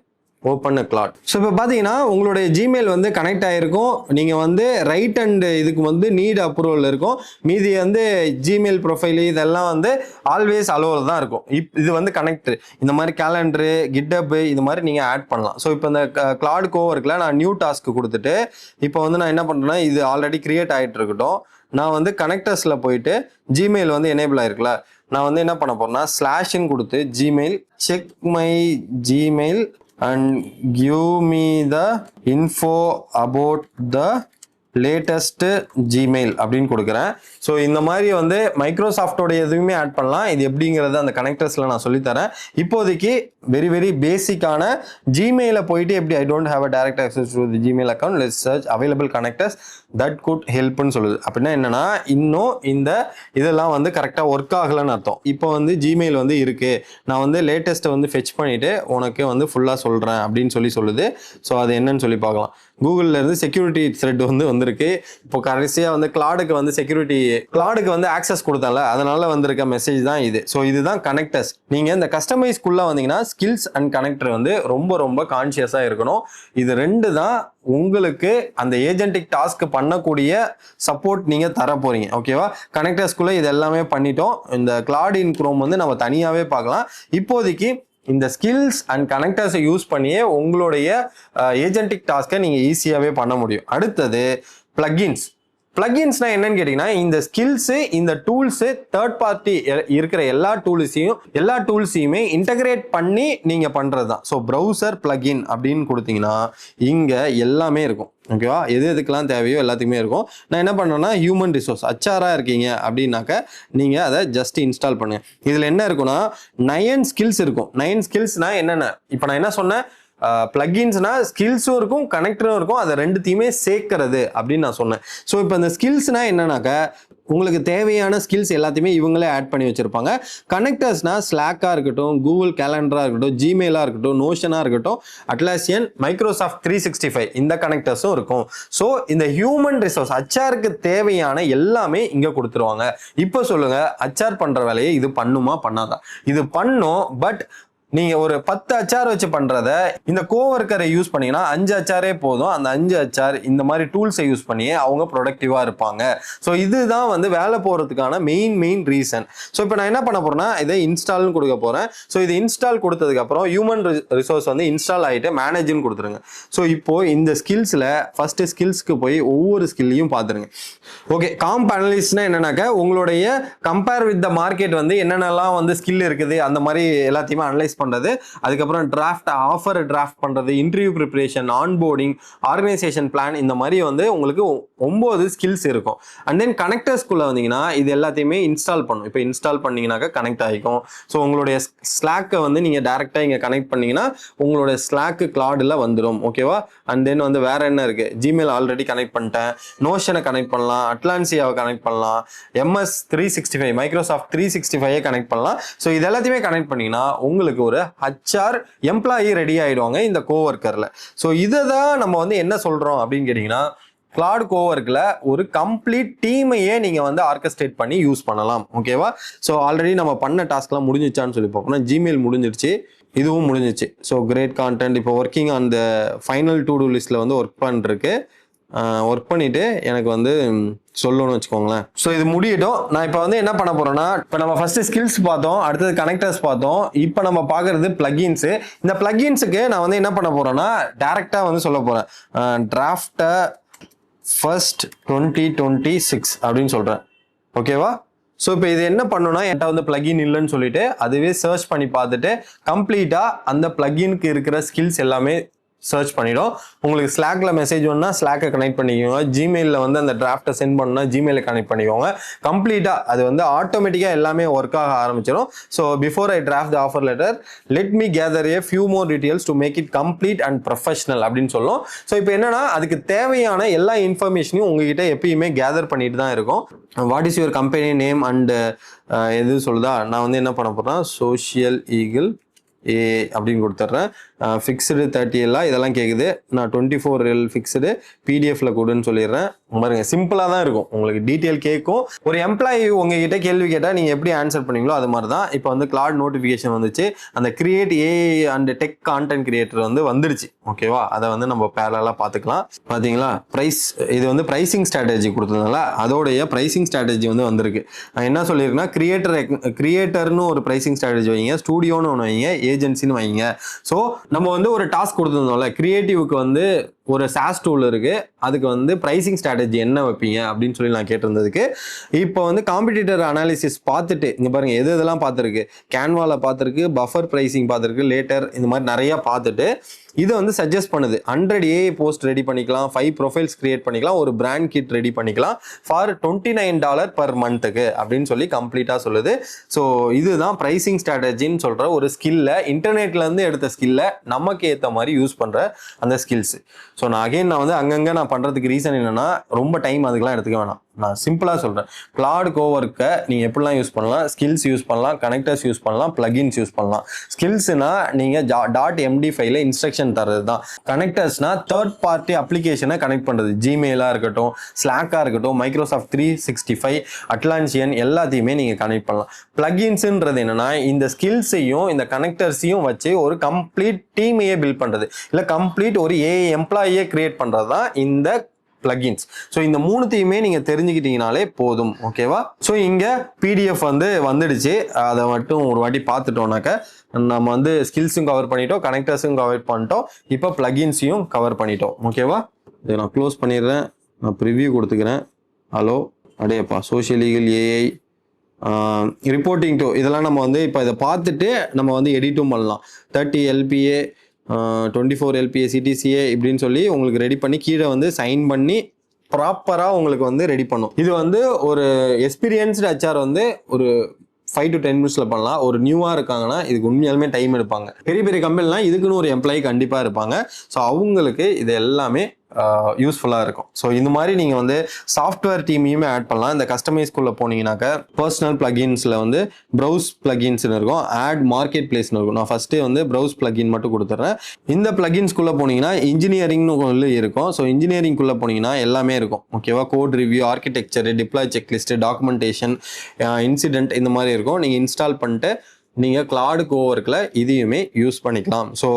ஓப்பன் கிளாட். ஸோ இப்போ பார்த்தீங்கன்னா உங்களுடைய ஜிமெயில் வந்து கனெக்ட் ஆகிருக்கும். நீங்கள் வந்து ரைட் அண்ட் இதுக்கு வந்து நீட் அப்ரூவல் இருக்கும். மீதி வந்து ஜிமெயில் ப்ரொஃபைல் இதெல்லாம் வந்து ஆல்வேஸ் அலோவில் தான் இருக்கும். இது வந்து கனெக்டர். இந்த மாதிரி கேலண்டரு, கிட்டப் இது மாதிரி நீங்கள் ஆட் பண்ணலாம். ஸோ இப்போ இந்த கிளாட் கோ இருக்குல்ல, நான் நியூ டாஸ்க் கொடுத்துட்டு இப்போ வந்து நான் என்ன பண்ணுறேன்னா இது ஆல்ரெடி கிரியேட் ஆகிட்டு இருக்கட்டும். நான் வந்து கனெக்டர்ஸில் போயிட்டு ஜிமெயில் வந்து எனேபிள் ஆகிருக்குல்ல, நான் வந்து என்ன பண்ண போகிறேன்னா ஸ்லாஷ்ன்னு கொடுத்து Gmail check my Gmail and give me the info about the latest Gmail அப்படின்னு கொடுக்குறேன். ஸோ இந்த மாதிரி வந்து மைக்ரோசாஃப்டோட எதுவுமே ஆட் பண்ணலாம். இது எப்படிங்கிறது அந்த கனெக்டர்ஸில் நான் சொல்லித்தரேன். இப்போதைக்கு வெரி வெரி பேசிக்கான ஜிமெயில போயிட்டு எப்படி I don't have a direct access to the Gmail account, let's search available connectors that could ஹெல்ப்னு சொல்லுது. அப்படின்னா என்னன்னா, இன்னும் இந்த இதெல்லாம் வந்து கரெக்டாக ஒர்க் ஆகலைன்னு அர்த்தம். இப்போ வந்து ஜிமெயில் வந்து இருக்கு, நான் வந்து லேட்டஸ்ட்டை வந்து ஃபெச் பண்ணிட்டு உனக்கு வந்து ஃபுல்லாக சொல்கிறேன் அப்படின்னு சொல்லுது. ஸோ அது என்னன்னு சொல்லி பார்க்கலாம். கூகுள்ல இருந்து செக்யூரிட்டி த்ரெட் வந்து வந்திருக்கு. இப்போ கடைசியா வந்து கிளாடுக்கு வந்து ஆக்சஸ் கொடுத்தால, அதனால வந்திருக்க மெசேஜ் தான் இது. ஸோ இதுதான் கனெக்டர்ஸ். நீங்க இந்த கஸ்டமைஸ்க்குள்ள வந்தீங்கன்னா ஸ்கில்ஸ் அண்ட் கனெக்டர் வந்து ரொம்ப ரொம்ப கான்சியஸா இருக்கணும். இது ரெண்டு தான் உங்களுக்கு அந்த ஏஜென்டிக் டாஸ்க் பண்ணக்கூடிய சப்போர்ட் நீங்க தர போறீங்க. ஓகேவா? கனெக்டர்ஸ்குள்ள இது எல்லாமே பண்ணிட்டோம். இந்த கிளாட் இன் குரோம் வந்து நம்ம தனியாவே பார்க்கலாம். இப்போதைக்கு இந்த ஸ்கில்ஸ் அண்ட் கனெக்டர்ஸை யூஸ் பண்ணியே உங்களுடைய ஏஜென்டிக் டாஸ்க்கை நீங்கள் ஈஸியாகவே பண்ண முடியும். அடுத்தது பிளகின்ஸ்னா என்னன்னு கேட்டிங்கன்னா, இந்த ஸ்கில்ஸு, இந்த டூல்ஸு, தேர்ட் பார்ட்டி இருக்கிற எல்லா டூல்ஸையுமே இன்டகிரேட் பண்ணி நீங்கள் பண்ணுறது தான். ஸோ ப்ரௌசர் பிளகின் அப்படின்னு கொடுத்தீங்கன்னா இங்கே எல்லாமே இருக்கும். ஓகேவா? எதுக்கெல்லாம் தேவையோ எல்லாத்துக்குமே இருக்கும். நான் என்ன பண்ணேன்னா, ஹியூமன் ரிசோர்ஸ் ஹச்ஆராக இருக்கீங்க அப்படின்னாக்க நீங்கள் அதை ஜஸ்ட் இன்ஸ்டால் பண்ணுங்க. இதில் என்ன இருக்குன்னா 9 ஸ்கில்ஸ் இருக்கும். 9 ஸ்கில்ஸ்னா என்னென்ன? இப்போ நான் என்ன சொன்னேன், பிளகின்ஸ்னா ஸ்கில்ஸும் இருக்கும், கனெக்டரும் இருக்கும், அதை ரெண்டுத்தையுமே சேர்க்கறது அப்படின்னு நான் சொன்னேன். ஸோ இப்போ இந்த ஸ்கில்ஸ்னா என்னன்னாக்க, உங்களுக்கு தேவையான ஸ்கில்ஸ் எல்லாத்தையுமே இவங்களே ஆட் பண்ணி வச்சிருப்பாங்க. கனெக்டர்ஸ்னா ஸ்லாக்காக இருக்கட்டும், கூகுள் கேலண்டராக இருக்கட்டும், ஜிமெயிலாக இருக்கட்டும், நோஷனாக இருக்கட்டும், அட்லாசியன், மைக்ரோசாஃப்ட் 365 இந்த கனெக்டர்ஸும் இருக்கும். ஸோ இந்த ஹியூமன் ரிசோர்ஸ் ஹச்ஆருக்கு தேவையான எல்லாமே இங்கே கொடுத்துருவாங்க. இப்போ சொல்லுங்க, ஹச்ஆர் பண்ணுற வேலையை இது பண்ணுமா பண்ணாதா? இது பண்ணும். பட் நீங்க ஒரு 10 அச்சார் வச்சு பண்றத இந்த கோவர்க்கரை யூஸ் பண்ணீங்கன்னா 5 அச்சாரே போதும். அந்த 5 அச்சார் இந்த மாதிரி டூல்ஸை யூஸ் பண்ணி அவங்க ப்ரொடக்டிவா இருப்பாங்க. ஸோ இதுதான் வந்து வேலை போறதுக்கான மெயின் ரீசன். ஸோ இப்போ நான் என்ன பண்ண போறேன்னா, இதை இன்ஸ்டால்னு கொடுக்க போறேன். ஸோ இது இன்ஸ்டால் கொடுத்ததுக்கு அப்புறம் ஹியூமன் ரிசோர்ஸ் வந்து இன்ஸ்டால் ஆகிட்டு மேனேஜ்னு கொடுத்துருங்க. ஸோ இப்போ இந்த ஸ்கில்ஸ்ல ஃபர்ஸ்ட் ஸ்கில்ஸ்க்கு போய் ஒவ்வொரு ஸ்கில்லையும் பார்த்துருங்க. ஓகே, காம்ப் அனலிஸ்ட்னா என்னன்னாக்க, உங்களுடைய கம்பேர் வித் த மார்க்கெட் வந்து என்னென்னலாம் வந்து ஸ்கில் இருக்குது அந்த மாதிரி எல்லாத்தையுமே அனலைஸ் பண்றது. அதுக்கப்புறம் ஆஃபர் டிராஃப்ட் பண்றது, interview preparation, onboarding, organisation plan, இந்த மாதிரி வந்து உங்களுக்கு 9 ஸ்கில்ஸ் இருக்கும். அண்ட் தென் கனெக்டர்ஸ்குள்ள வந்தீங்கன்னா இது எல்லாத்தையுமே இன்ஸ்டால் பண்ணும். இப்போ இன்ஸ்டால் பண்ணீங்கன்னாக்கா கனெக்ட் ஆகிக்கும். ஸோ உங்களுடைய ஸ்லாக்கை வந்து நீங்க டைரக்டா இங்க கனெக்ட் பண்ணீங்கன்னா உங்களுடைய ஸ்லாக்கு கிளாட்ல வந்துடும். ஓகேவா? அண்ட் தென் வந்து வேற என்ன இருக்கு, ஜிமெயில் ஆல்ரெடி கனெக்ட் பண்ணிட்டேன், நோஷனை கனெக்ட் பண்ணலாம், அட்லான்சியாவை கனெக்ட் பண்ணலாம், MS 365 மைக்ரோசாஃப்ட் 365 கனெக்ட் பண்ணலாம். ஸோ இது எல்லாத்தையுமே கனெக்ட் பண்ணீங்கன்னா உங்களுக்கு ஒரு HR எம்ப்ளாயி ரெடி ஆயிடுவாங்க இந்த கோவர்க்கர்ல. ஸோ இதை தான் நம்ம வந்து என்ன சொல்றோம் அப்படின்னு கேட்டீங்கன்னா, கிளாட் கோவர்க்ல ஒரு கம்ப்ளீட் டீமையே நீங்க வந்து ஆர்கஸ்ட்ரேட் பண்ணி யூஸ் பண்ணலாம். ஓகேவா? ஸோ ஆல்ரெடி நம்ம பண்ண டாஸ்க்லாம் முடிஞ்சிச்சான்னு சொல்லி பார்ப்போம். ஜிமெயில் முடிஞ்சிருச்சு, இதுவும் முடிஞ்சிச்சு. ஸோ கிரேட் கான்டென்ட் இப்போ ஒர்க்கிங் அந்த ஃபைனல் டு டூ லிஸ்ட்ல வந்து ஒர்க் பண்ணிட்டு எனக்கு வந்து சொல்லணும்னு வச்சுக்கோங்களேன். ஸோ இது முடியட்டும். நான் இப்போ வந்து என்ன பண்ண போறேன்னா, இப்போ நம்ம ஃபர்ஸ்ட் ஸ்கில்ஸ் பார்த்தோம், அடுத்தது கனெக்டர்ஸ் பார்த்தோம், இப்போ நம்ம பார்க்கறது பிளகின்ஸ். இந்த பிளகின்ஸுக்கு நான் வந்து என்ன பண்ண போறேன்னா, டைரக்டா வந்து சொல்ல போறேன், டிராஃப்ட் ஃபர்ஸ்ட் 2026 அப்படின்னு சொல்றேன். ஓகேவா? ஸோ இப்போ இது என்ன பண்ணுன்னா, என்கிட்ட வந்து பிளகின் இல்லைன்னு சொல்லிட்டு அதுவே சர்ச் பண்ணி பார்த்துட்டு கம்ப்ளீட்டா அந்த பிளகினுக்கு இருக்கிற ஸ்கில்ஸ் எல்லாமே சர்ச் பண்ணிடும். உங்களுக்கு ஸ்லாக்ல மெசேஜ் வேணும்னா ஸ்லாக்கை கனெக்ட் பண்ணிக்கோங்க, ஜிமெயிலில் வந்து அந்த டிராஃப்டை சென்ட் பண்ணணும்னா ஜிமெயிலை கனெக்ட் பண்ணிக்கோங்க. கம்ப்ளீட்டாக அது வந்து ஆட்டோமேட்டிக்காக எல்லாமே ஒர்க் ஆக ஆரம்பிச்சிடும். So before I draft the offer letter let me gather a few more details to make it complete and professional அப்படின்னு சொல்லும். ஸோ இப்போ என்னன்னா, அதுக்கு தேவையான எல்லா இன்ஃபர்மேஷனையும் உங்ககிட்ட எப்பயுமே கேதர் பண்ணிட்டு தான் இருக்கும். What is your company name and எது சொல்லுதா, நான் வந்து என்ன பண்ண போறேன்னா, சோஷியல் ஈகிள் அப்படின்னு கொடுத்துட்றேன். ஃபிக்ஸ்டு 30 எல்லாம் இதெல்லாம் கேட்குது. நான் 24 ஃபிக்ஸ்டு பிடிஎஃப்ல கொடுன்னு சொல்லிடுறேன். பாருங்க, சிம்பிளாக தான் இருக்கும். உங்களுக்கு டீட்டெயில் கேட்கும். ஒரு எம்ப்ளாயி உங்ககிட்ட கேள்வி கேட்டால் நீங்கள் எப்படி ஆன்சர் பண்ணீங்களோ அது மாதிரி தான். இப்போ வந்து கிளாட் நோட்டிஃபிகேஷன் வந்துச்சு, அந்த create AI and tech content creator வந்து வந்துருச்சு. ஓகேவா? அதை வந்து நம்ம பேரலாக பார்த்துக்கலாம். பார்த்தீங்களா, ப்ரைஸ் இது வந்து ப்ரைசிங் ஸ்ட்ராட்டஜி கொடுத்ததுனால அதோடைய ப்ரைசிங் ஸ்ட்ராட்டஜி வந்து வந்திருக்கு. நான் என்ன சொல்லியிருக்கேன்னா, கிரியேட்டர்னு ஒரு ப்ரைசிங் ஸ்ட்ராட்டஜி வைங்க, ஸ்டூடியோன்னு ஒன்று வைங்க, ஏஜென்சின்னு வைங்க. ஸோ நம்ம வந்து ஒரு டாஸ்க் கொடுத்துருந்தோம்ல, கிரியேட்டிவ்க்கு வந்து ஒரு சாஸ் டூல் இருக்கு, அதுக்கு வந்து பிரைசிங் ஸ்ட்ராட்டஜி என்ன வைப்பீங்க அப்படின்னு சொல்லி நான் கேட்டிருந்ததுக்கு, இப்போ வந்து காம்படிட்டர் அனாலிசிஸ் பார்த்துட்டு இங்க பாருங்க எது எதெல்லாம் பார்த்துருக்கு, கேன்வால பார்த்துருக்கு, பஃபர் பிரைசிங் பார்த்துருக்கு, லேட்டர் இந்த மாதிரி நிறைய பார்த்துட்டு இது வந்து சஜஸ்ட் பண்ணுது 100 ஏஐ போஸ்ட் ரெடி பண்ணிக்கலாம், 5 ப்ரொஃபைல்ஸ் கிரியேட் பண்ணிக்கலாம், ஒரு பிராண்ட் கிட் ரெடி பண்ணிக்கலாம் ஃபார் $29 per மந்த்துக்கு அப்படின்னு சொல்லி கம்ப்ளீட்டா சொல்லுது. ஸோ இதுதான் பிரைசிங் ஸ்ட்ராட்டஜின்னு சொல்ற ஒரு ஸ்கில்ல, இன்டர்நெட்ல இருந்து எடுத்த ஸ்கில்ல நமக்கு ஏற்ற மாதிரி யூஸ் பண்ற அந்த ஸ்கில்ஸ். ஸோ நான் வந்து அங்கங்க நான் பண்றதுக்கு ரீசன் என்னன்னா, ரொம்ப டைம் அதுக்கெல்லாம் எடுத்துக்க வேணாம். நான் சிம்பிளா சொல்றேன், கிளாட் கோவர்க்கை நீங்க எப்படிலாம் யூஸ் பண்ணலாம், ஸ்கில்ஸ் யூஸ் பண்ணலாம், கனெக்டர்ஸ் யூஸ் பண்ணலாம், பிளகின்ஸ் யூஸ் பண்ணலாம். ஸ்கில்ஸ்னா நீங்க .md ஃபைல இன்ஸ்ட்ரக்ஷன் தரது தான். கனெக்டர்ஸ்னா தேர்ட் பார்ட்டி அப்ளிகேஷனை கனெக்ட் பண்றது, ஜிமெயிலா இருக்கட்டும், ஸ்லாக்கா இருக்கட்டும், மைக்ரோசாஃப்ட் 365, அட்லான்சியன் எல்லாத்தையுமே நீங்க கனெக்ட் பண்ணலாம். பிளகின்ஸ்ன்றது என்னன்னா, இந்த ஸ்கில்ஸையும் இந்த கனெக்டர்ஸையும் வச்சு ஒரு கம்ப்ளீட் டீமையே பில்ட் பண்றது, இல்ல கம்ப்ளீட் ஒரு ஏஐ எம்ப்ளாயியே கிரியேட் பண்றது தான் இந்த பிளகின்ஸ். ஸோ இந்த மூணுத்தையுமே நீங்க தெரிஞ்சுக்கிட்டீங்கனாலே போதும். ஓகேவா? ஸோ இங்க பிடிஎஃப் வந்து வந்துடுச்சு, அதை மட்டும் ஒரு வாட்டி பார்த்துட்டோம்னாக்க நம்ம வந்து ஸ்கில்ஸும் கவர் பண்ணிட்டோம், கனெக்டர்ஸும் கவர் பண்ணிட்டோம், இப்போ பிளகின்ஸையும் கவர் பண்ணிட்டோம். ஓகேவா? இதை நான் க்ளோஸ் பண்ணிடுறேன், நான் ப்ரிவியூ கொடுத்துக்கிறேன். ஹலோ அடையப்பா, social legal AI reporting too, இதெல்லாம் நம்ம வந்து இப்போ இதை பார்த்துட்டு நம்ம வந்து எடிட்டும் பண்ணலாம். 30 LPA 24 LPA CTCA இப்படின்னு சொல்லி உங்களுக்கு ரெடி பண்ணி கீழே வந்து சைன் பண்ணி ப்ராப்பராக உங்களுக்கு வந்து ரெடி பண்ணும். இது வந்து ஒரு எக்ஸ்பீரியன்ஸ்டு HR வந்து ஒரு 5 to 10 minutes பண்ணலாம். ஒரு நியூவா இருக்காங்கன்னா இதுக்கு உண்மையாலுமே டைம் எடுப்பாங்க. பெரிய பெரிய கம்பெனிலாம் இதுக்குன்னு ஒரு எம்ப்ளாயி கண்டிப்பா இருப்பாங்க. ஸோ அவங்களுக்கு இது எல்லாமே யூஸ்ஃபுல்லா இருக்கும். ஸோ இந்த மாதிரி நீங்க வந்து சாஃப்ட்வேர் டீமையுமே ஆட் பண்ணலாம். இந்த கஸ்டமைஸ்குள்ள போனீங்கன்னாக்க பர்சனல் பிளகின்ஸ்ல வந்து ப்ரௌஸ் பிளகின்ஸ்னு இருக்கும், ஆட் மார்க்கெட் பிளேஸ்னு இருக்கும். நான் ஃபர்ஸ்ட் வந்து ப்ரௌஸ் பிளகின் மட்டும் கொடுத்துட்றேன். இந்த பிளகின்ஸ்குள்ள போனீங்கன்னா இன்ஜினியரிங்னு இருக்கும். ஸோ இன்ஜினியரிங்குள்ள போனீங்கன்னா எல்லாமே இருக்கும். ஓகேவா? Code review, architecture, deploy checklist, documentation, incident இந்த மாதிரி இருக்கும். நீங்க இன்ஸ்டால் பண்ணிட்டு நீங்க கிளாட் கோவர்க்ல இதையுமே யூஸ் பண்ணிக்கலாம். So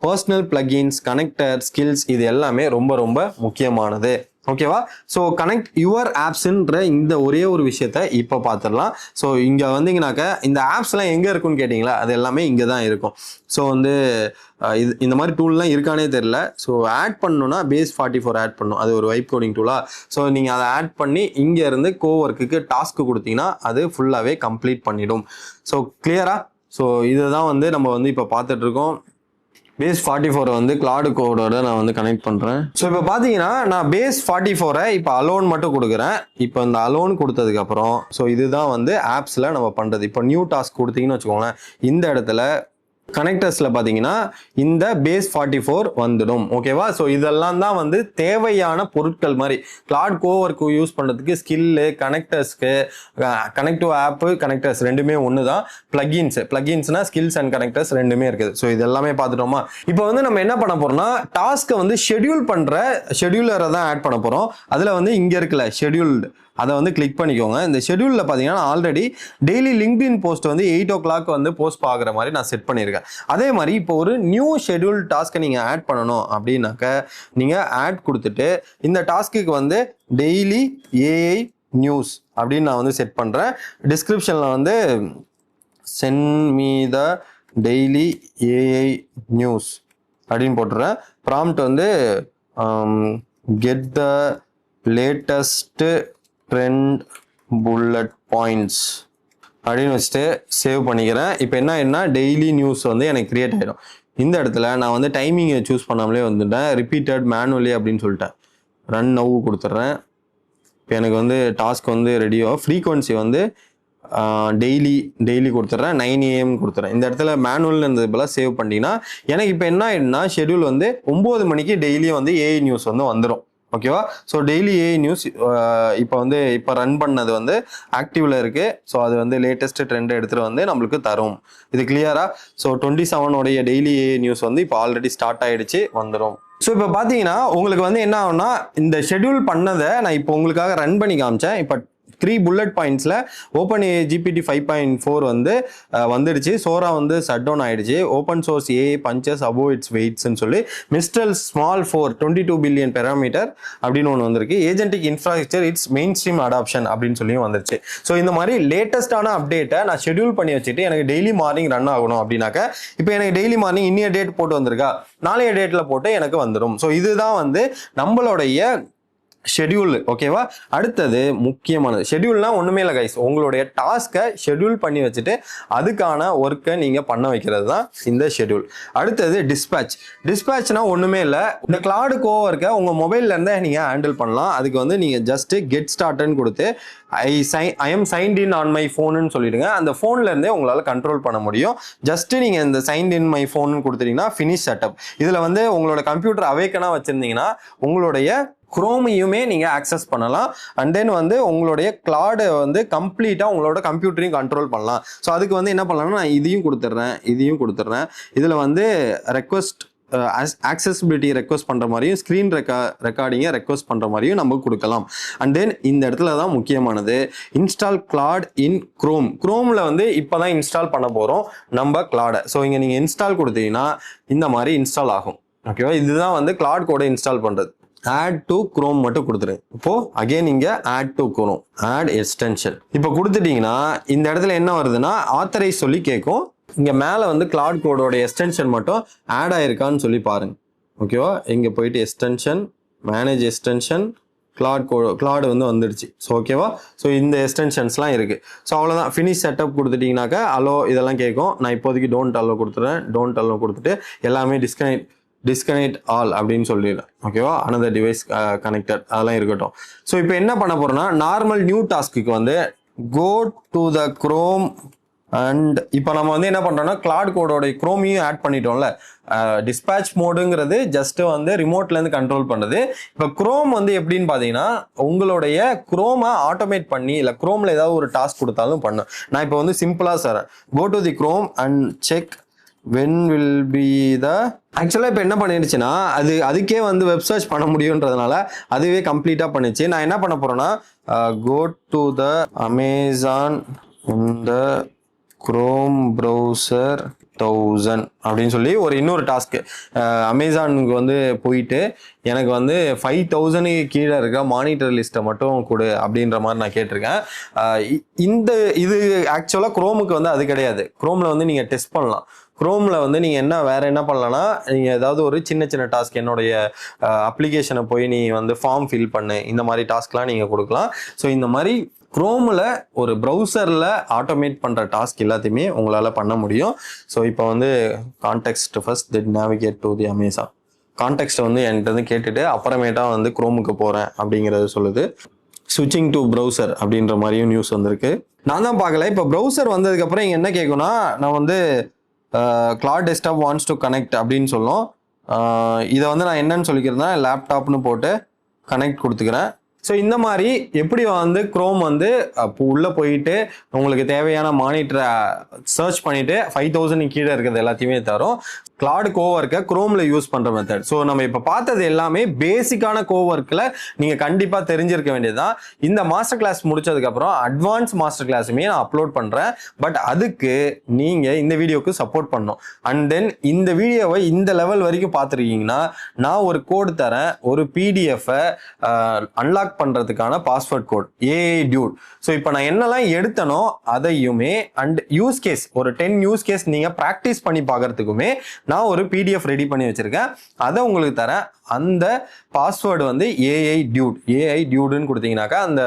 personal plugins, connector, skills இது எல்லாமே ரொம்ப ரொம்ப முக்கியமானது. ஓகேவா? ஸோ கனெக்ட் யுவர் ஆப்ஸ்ன்ற இந்த ஒரே ஒரு விஷயத்த இப்போ பார்த்துடலாம். ஸோ இங்கே வந்தீங்கன்னாக்க இந்த ஆப்ஸ்லாம் எங்கே இருக்குன்னு கேட்டிங்களா, அது எல்லாமே இங்கே தான் இருக்கும். ஸோ வந்து இது இந்த மாதிரி டூல்லாம் இருக்கானே தெரியல. ஸோ ஆட் பண்ணணும்னா base44 ஆட் பண்ணணும், அது ஒரு வைப் கோடிங் டூலா. ஸோ நீங்கள் அதை ஆட் பண்ணி இங்கே இருந்து கோவர்க்குக்கு டாஸ்க் கொடுத்தீங்கன்னா அது ஃபுல்லாகவே கம்ப்ளீட் பண்ணிடும். ஸோ கிளியரா? ஸோ இதுதான் வந்து நம்ம வந்து இப்போ பார்த்துட்டு இருக்கோம். base44 வந்து கிளாட் கோடோட நான் வந்து கனெக்ட் பண்றேன். ஸோ இப்போ பாத்தீங்கன்னா நான் base44 இப்போ அலோன் மட்டும் கொடுக்குறேன். இப்போ இந்த அலோன் கொடுத்ததுக்கு அப்புறம் ஸோ இதுதான் வந்து ஆப்ஸ்ல நம்ம பண்றது. இப்போ நியூ டாஸ்க் கொடுத்தீங்கன்னு வச்சுக்கோங்களேன், இந்த இடத்துல கனெக்டர்ஸ்ல பாத்தீங்கன்னா இந்த base44 வந்துடும். ஓகேவா? ஸோ இதெல்லாம் தான் வந்து தேவையான பொருட்கள் மாதிரி கிளாட் கோவர்க்கு யூஸ் பண்றதுக்கு. ஸ்கில்லு, கனெக்டர்ஸ்க்கு, கனெக்டிவ் ஆப், கனெக்டர்ஸ் ரெண்டுமே ஒன்று தான். பிளகின்ஸ்னா ஸ்கில்ஸ் அண்ட் கனெக்டர்ஸ் ரெண்டுமே இருக்குது. ஸோ இது எல்லாமே பார்த்துட்டோமா? இப்போ வந்து நம்ம என்ன பண்ண போறோம்னா, டாஸ்க்கை வந்து ஷெட்யூல் பண்ற ஷெட்யூலரை தான் ஆட் பண்ண போறோம். அதுல வந்து இங்க இருக்குல்ல ஷெட்யூல்டு, அதை வந்து கிளிக் பண்ணிக்கோங்க. இந்த ஷெட்யூலில் பார்த்தீங்கன்னா ஆல்ரெடி டெய்லி லிங்க்டின் போஸ்ட் வந்து 8 o'clock வந்து போஸ்ட் பார்க்குற மாதிரி நான் செட் பண்ணியிருக்கேன். அதே மாதிரி இப்போ ஒரு நியூ ஷெட்யூல் டாஸ்க்கை நீங்கள் ஆட் பண்ணணும் அப்படின்னாக்க நீங்கள் ஆட் கொடுத்துட்டு இந்த டாஸ்க்கு வந்து டெய்லி ஏஐ நியூஸ் அப்படின்னு நான் வந்து செட் பண்ணுறேன். டிஸ்கிரிப்ஷனில் வந்து send me the daily AI news அப்படின்னு போட்டுறேன். ப்ராம்ப்ட் வந்து get the latest trend bullet points அப்படின்னு வச்சுட்டு சேவ் பண்ணிக்கிறேன். இப்போ என்ன டெய்லி நியூஸ் வந்து எனக்கு கிரியேட் ஆகிடும். இந்த இடத்துல நான் வந்து டைமிங்கை சூஸ் பண்ணாமலே வந்துட்டேன், ரிப்பீட்டட் மேனுவலி அப்படின்னு சொல்லிட்டேன். ரன் நவ் கொடுத்துட்றேன். இப்போ எனக்கு வந்து டாஸ்க் வந்து ரெடியோ. ஃப்ரீக்வன்சி வந்து டெய்லி கொடுத்துட்றேன், 9 AM கொடுத்துட்றேன். இந்த இடத்துல மேனுவல் இருந்தது சேவ் பண்ணிட்டீங்கன்னா எனக்கு இப்போ என்ன ஆயிடும்னா ஷெட்யூல் வந்து 9 மணிக்கு டெய்லியும் வந்து ஏஐ நியூஸ் வந்து வந்துடும். ஓகேவா? ஸோ டெய்லி ஏஐ நியூஸ் இப்போ ரன் பண்ணது வந்து ஆக்டிவ்ல இருக்கு. ஸோ அது வந்து லேட்டஸ்ட் ட்ரெண்ட் எடுத்துட்டு வந்து நம்மளுக்கு தரும். இது கிளியரா? ஸோ 27 டெய்லி ஏஐ நியூஸ் வந்து இப்போ ஆல்ரெடி ஸ்டார்ட் ஆயிடுச்சு, வந்துடும். ஸோ இப்போ பார்த்தீங்கன்னா உங்களுக்கு வந்து என்ன ஆகும்னா, இந்த ஷெட்யூல் பண்ணதை நான் இப்போ உங்களுக்காக ரன் பண்ணி காமிச்சேன். இப்போ 3 புல்லட் பாயிண்ட்ஸ்ல ஓப்பன் GPT 5.4 வந்து வந்துடுச்சு. சோரா வந்து ஷட் டவுன் ஆயிடுச்சு. Open source AI punches above its வெயிட்ஸ்ன்னு சொல்லி மிஸ்ட்ரல் ஸ்மால் 4 22 பில்லியன் பெராமீட்டர் அப்படின்னு ஒன்று வந்திருக்கு. Agentic infrastructure it's main stream adoption அப்படின்னு சொல்லியும் வந்துருச்சு. ஸோ இந்த மாதிரி லேட்டஸ்டான அப்டேட்டை நான் ஷெட்யூல் பண்ணி வச்சுட்டு எனக்கு டெய்லி மார்னிங் ரன் ஆகணும் அப்படின்னாக்க இப்போ எனக்கு டெய்லி மார்னிங் இன்னைய டேட் போட்டு வந்திருக்கா, நாளைய டேட்ல போட்டு எனக்கு வந்துடும். ஸோ இதுதான் வந்து நம்மளுடைய ஷெட்யூல். ஓகேவா? அடுத்தது முக்கியமானது, ஷெட்யூல்னா ஒண்ணுமே இல்லை கைஸ், உங்களுடைய டாஸ்கை ஷெட்யூல் பண்ணி வச்சுட்டு அதுக்கான ஒர்க்கை நீங்க பண்ண வைக்கிறது தான் இந்த ஷெட்யூல். அடுத்தது டிஸ்பேட்ச். டிஸ்பேட்ச்னா ஒண்ணுமே இல்லை, இந்த கிளாடு கோவர்க்கை உங்க மொபைல்ல இருந்தே நீங்க ஹேண்டில் பண்ணலாம். அதுக்கு வந்து நீங்க ஜஸ்ட் கெட் ஸ்டார்ட்னு கொடுத்து I am signed in on my ஃபோன்னு சொல்லிடுங்க. அந்த ஃபோன்ல இருந்தே உங்களால கண்ட்ரோல் பண்ண முடியும். ஜஸ்ட் நீங்க இந்த சைன்ட் இன் மை ஃபோன் கொடுத்துட்டீங்கன்னா ஃபினிஷ் செட்டப். இதுல வந்து உங்களோட கம்ப்யூட்டர் அவேக்கனா வச்சிருந்தீங்கன்னா உங்களுடைய குரோமையுமே நீங்க ஆக்சஸ் பண்ணலாம். அண்ட் தென் வந்து உங்களுடைய கிளாடை வந்து கம்ப்ளீட்டா உங்களோட கம்ப்யூட்டரையும் கண்ட்ரோல் பண்ணலாம். ஸோ அதுக்கு வந்து என்ன பண்ணலாம்னா நான் இதையும் கொடுத்துட்றேன். இதுல வந்து ரெக்வஸ்ட் ஆக்சசிபிலிட்டி ரெக்வஸ்ட் பண்ற மாதிரியும் ஸ்கிரீன் ரெக்கார்டிங்கை ரெக்வஸ்ட் பண்ற மாதிரியும் நம்ம கொடுக்கலாம். அண்ட் தென் இந்த இடத்துல தான் முக்கியமானது, இன்ஸ்டால் கிளாட் இன் குரோம். குரோம்ல வந்து இப்போதான் இன்ஸ்டால் பண்ண போறோம் நம்ம கிளாடை. ஸோ இங்க நீங்க இன்ஸ்டால் கொடுத்தீங்கன்னா இந்த மாதிரி இன்ஸ்டால் ஆகும். ஓகேவா? இதுதான் வந்து கிளாட் கோடை இன்ஸ்டால் பண்றது. ஆட் டு குரோம் மட்டும் கொடுத்துருங்க. இப்போ அகைன் இங்க add to Chrome, add extension இப்போ கொடுத்துட்டீங்கன்னா இந்த இடத்துல என்ன வருதுன்னா ஆத்தரைஸ் சொல்லி கேட்கும். இங்க மேல வந்து கிளாட் கோடோட எக்ஸ்டென்ஷன் மட்டும் ஆட் ஆயிருக்கான்னு சொல்லி பாருங்க. ஓகேவா? இங்க போயிட்டு எக்ஸ்டென்ஷன், மேனேஜ் எக்ஸ்டென்ஷன், கிளாட் வந்து வந்துடுச்சு. ஸோ ஓகேவா? ஸோ இந்த எக்ஸ்டென்ஷன்ஸ்லாம் இருக்கு. ஸோ அவ்வளோதான். ஃபினிஷ் செட்டப் கொடுத்துட்டீங்கன்னாக்கா அலோ இதெல்லாம் கேட்கும். நான் இப்போதைக்கு டோன்ட் அலோ கொடுத்துறேன். டோன்ட் அலோ கொடுத்துட்டு எல்லாமே டிஸ்கனெக்ட் ஆல் அப்படின்னு சொல்லிடுறேன். ஓகேவா? அனதர் டிவைஸ் கனெக்டட் அதெல்லாம் இருக்கட்டும். ஸோ இப்போ என்ன பண்ண போறோம்னா நார்மல் நியூ டாஸ்க்கு வந்து go to the Chrome. And இப்போ நம்ம வந்து என்ன பண்றோம்னா கிளாட் கோடோட குரோமையும் ஆட் பண்ணிட்டோம்ல. டிஸ்பேட்ச் மோடுங்கிறது ஜஸ்ட் வந்து ரிமோட்ல இருந்து கண்ட்ரோல் பண்றது. இப்போ குரோம் வந்து எப்படின்னு பாத்தீங்கன்னா உங்களுடைய குரோமை ஆட்டோமேட் பண்ணி இல்லை குரோம்ல ஏதாவது ஒரு டாஸ்க் கொடுத்தாலும் பண்ணும். நான் இப்போ வந்து சிம்பிளா sir go to the Chrome and check when will be the ஆக்சுவலாக இப்போ என்ன பண்ணிடுச்சுன்னா அதுக்கே வந்து வெப் சர்ச் பண்ண முடியுன்றதுனால அதுவே கம்ப்ளீட்டாக பண்ணிச்சு. நான் என்ன பண்ண போறேன்னா கோ டு த அமேசான் இந்த குரோம் ப்ரௌசர் 1000 அப்படின்னு சொல்லி ஒரு இன்னொரு டாஸ்க்கு அமேசானுக்கு வந்து போயிட்டு எனக்கு வந்து 5000 கீழே இருக்க மானிட்டர் லிஸ்ட்டை மட்டும் கொடு அப்படின்ற மாதிரி நான் கேட்டிருக்கேன். இது ஆக்சுவலாக குரோமுக்கு வந்து அது கிடையாது. குரோமில் வந்து நீங்கள் டெஸ்ட் பண்ணலாம். குரோமில் வந்து நீங்கள் வேற என்ன பண்ணலாம்னா நீங்கள் ஏதாவது ஒரு சின்ன டாஸ்க் என்னுடைய அப்ளிகேஷனை போய் நீ வந்து ஃபார்ம் ஃபில் பண்ணு, இந்த மாதிரி டாஸ்க்லாம் நீங்கள் கொடுக்கலாம். ஸோ இந்த மாதிரி குரோமில் ஒரு ப்ரௌசரில் ஆட்டோமேட் பண்ணுற டாஸ்க் எல்லாத்தையுமே உங்களால் பண்ண முடியும். ஸோ இப்போ வந்து context first then navigate to the Amazon. கான்டெக்ஸ்ட்டை வந்து என்கிட்ட வந்து கேட்டுட்டு அப்புறமேட்டா வந்து குரோமுக்கு போகிறேன் அப்படிங்கிறது சொல்லுது. ஸ்விட்சிங் டு ப்ரௌசர் அப்படின்ற மாதிரியும் நியூஸ் வந்திருக்கு. நான் தான் பார்க்கல. இப்போ ப்ரௌசர் வந்ததுக்கப்புறம் இங்கே என்ன கேட்கும்னா நான் வந்து Claude desktop wants to connect அப்படின்னு சொல்லும். இதை வந்து நான் என்னன்னு சொல்லிக்கிறேன்னா லேப்டாப்னு போட்டு கனெக்ட் கொடுத்துக்கிறேன். ஸோ இந்த மாதிரி எப்படி வந்து குரோம் வந்து உள்ளே போயிட்டு உங்களுக்கு தேவையான மானிட்டரை சர்ச் பண்ணிட்டு 5000 கீழே இருக்கிறது எல்லாத்தையுமே தரும். கிளாட் கோவர்க்கை குரோமில் யூஸ் பண்ணுற மெத்தட். ஸோ நம்ம இப்போ பார்த்தது எல்லாமே பேசிக்கான கோவர்க்கில் நீங்கள் கண்டிப்பாக தெரிஞ்சிருக்க வேண்டியதுதான். இந்த மாஸ்டர் கிளாஸ் முடிச்சதுக்கப்புறம் அட்வான்ஸ் மாஸ்டர் கிளாஸுமே நான் அப்லோட் பண்ணுறேன். பட் அதுக்கு நீங்கள் இந்த வீடியோக்கு சப்போர்ட் பண்ணணும். அண்ட் தென் இந்த வீடியோவை இந்த லெவல் வரைக்கும் பார்த்துருக்கீங்கன்னா நான் ஒரு கோடு தரேன், ஒரு பிடிஎஃப்பை அன்லாக் பண்றதுக்கான password code AI Dude. So இப்போ நான் என்னெல்லாம் எடுத்தனோ அதையுமே அண்ட் யூஸ் கேஸ் ஒரு 10 யூஸ் கேஸ் நீங்க ப்ராக்டிஸ் பண்ணி பார்க்கறதுக்குமே நான் ஒரு PDF ரெடி பண்ணி வச்சிருக்கேன். அதை உங்களுக்கு தரேன். அந்த பாஸ்வேர்டு வந்து AI Dudeன்னு கொடுத்தீங்கன்னாக்கா அந்த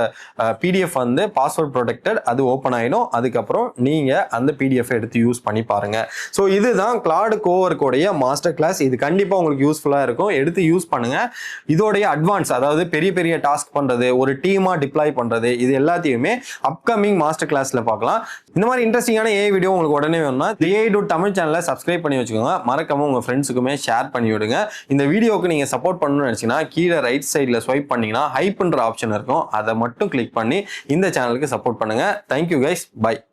PDF வந்து பாஸ்வேர்ட் ப்ரொடெக்டட், அது ஓப்பன் ஆகிடும். அதுக்கப்புறம் நீங்க அந்த PDF எடுத்து யூஸ் பண்ணி பாருங்க. ஸோ இதுதான் கிளாட் கோவர்க்கோடைய மாஸ்டர் கிளாஸ். இது கண்டிப்பாக உங்களுக்கு யூஸ்ஃபுல்லாக இருக்கும். எடுத்து யூஸ் பண்ணுங்க. இதோடைய அட்வான்ஸ் அதாவது பெரிய டாஸ்க் பண்றது, ஒரு டீமா டிப்ளாய் பண்றது, இது எல்லாத்தையுமே அப்கமிங் மாஸ்டர் கிளாஸ்ல பார்க்கலாம். இந்த மாதிரி இன்ட்ரெஸ்டிங்கான AI வீடியோ உங்களுக்கு உடனே வேணும்னா AI Dude தமிழ் சேனலை சப்ஸ்கிரைப் பண்ணி வச்சுக்கோங்க. மறக்காம உங்க ஃப்ரெண்ட்ஸுக்குமே ஷேர் பண்ணி விடுங்க. இந்த வீடியோக்கு நீங்க சப்போர்ட் பண்ணணும்னு நினைச்சீங்கன்னா கீழே ரைட் சைடில் ஸ்வைப் பண்ணீங்கன்னா ஹைப்ன்ற ஆப்ஷன் இருக்கும். அதை மட்டும் கிளிக் பண்ணி இந்த சேனலுக்கு சப்போர்ட் பண்ணுங்க. Thank you guys, by.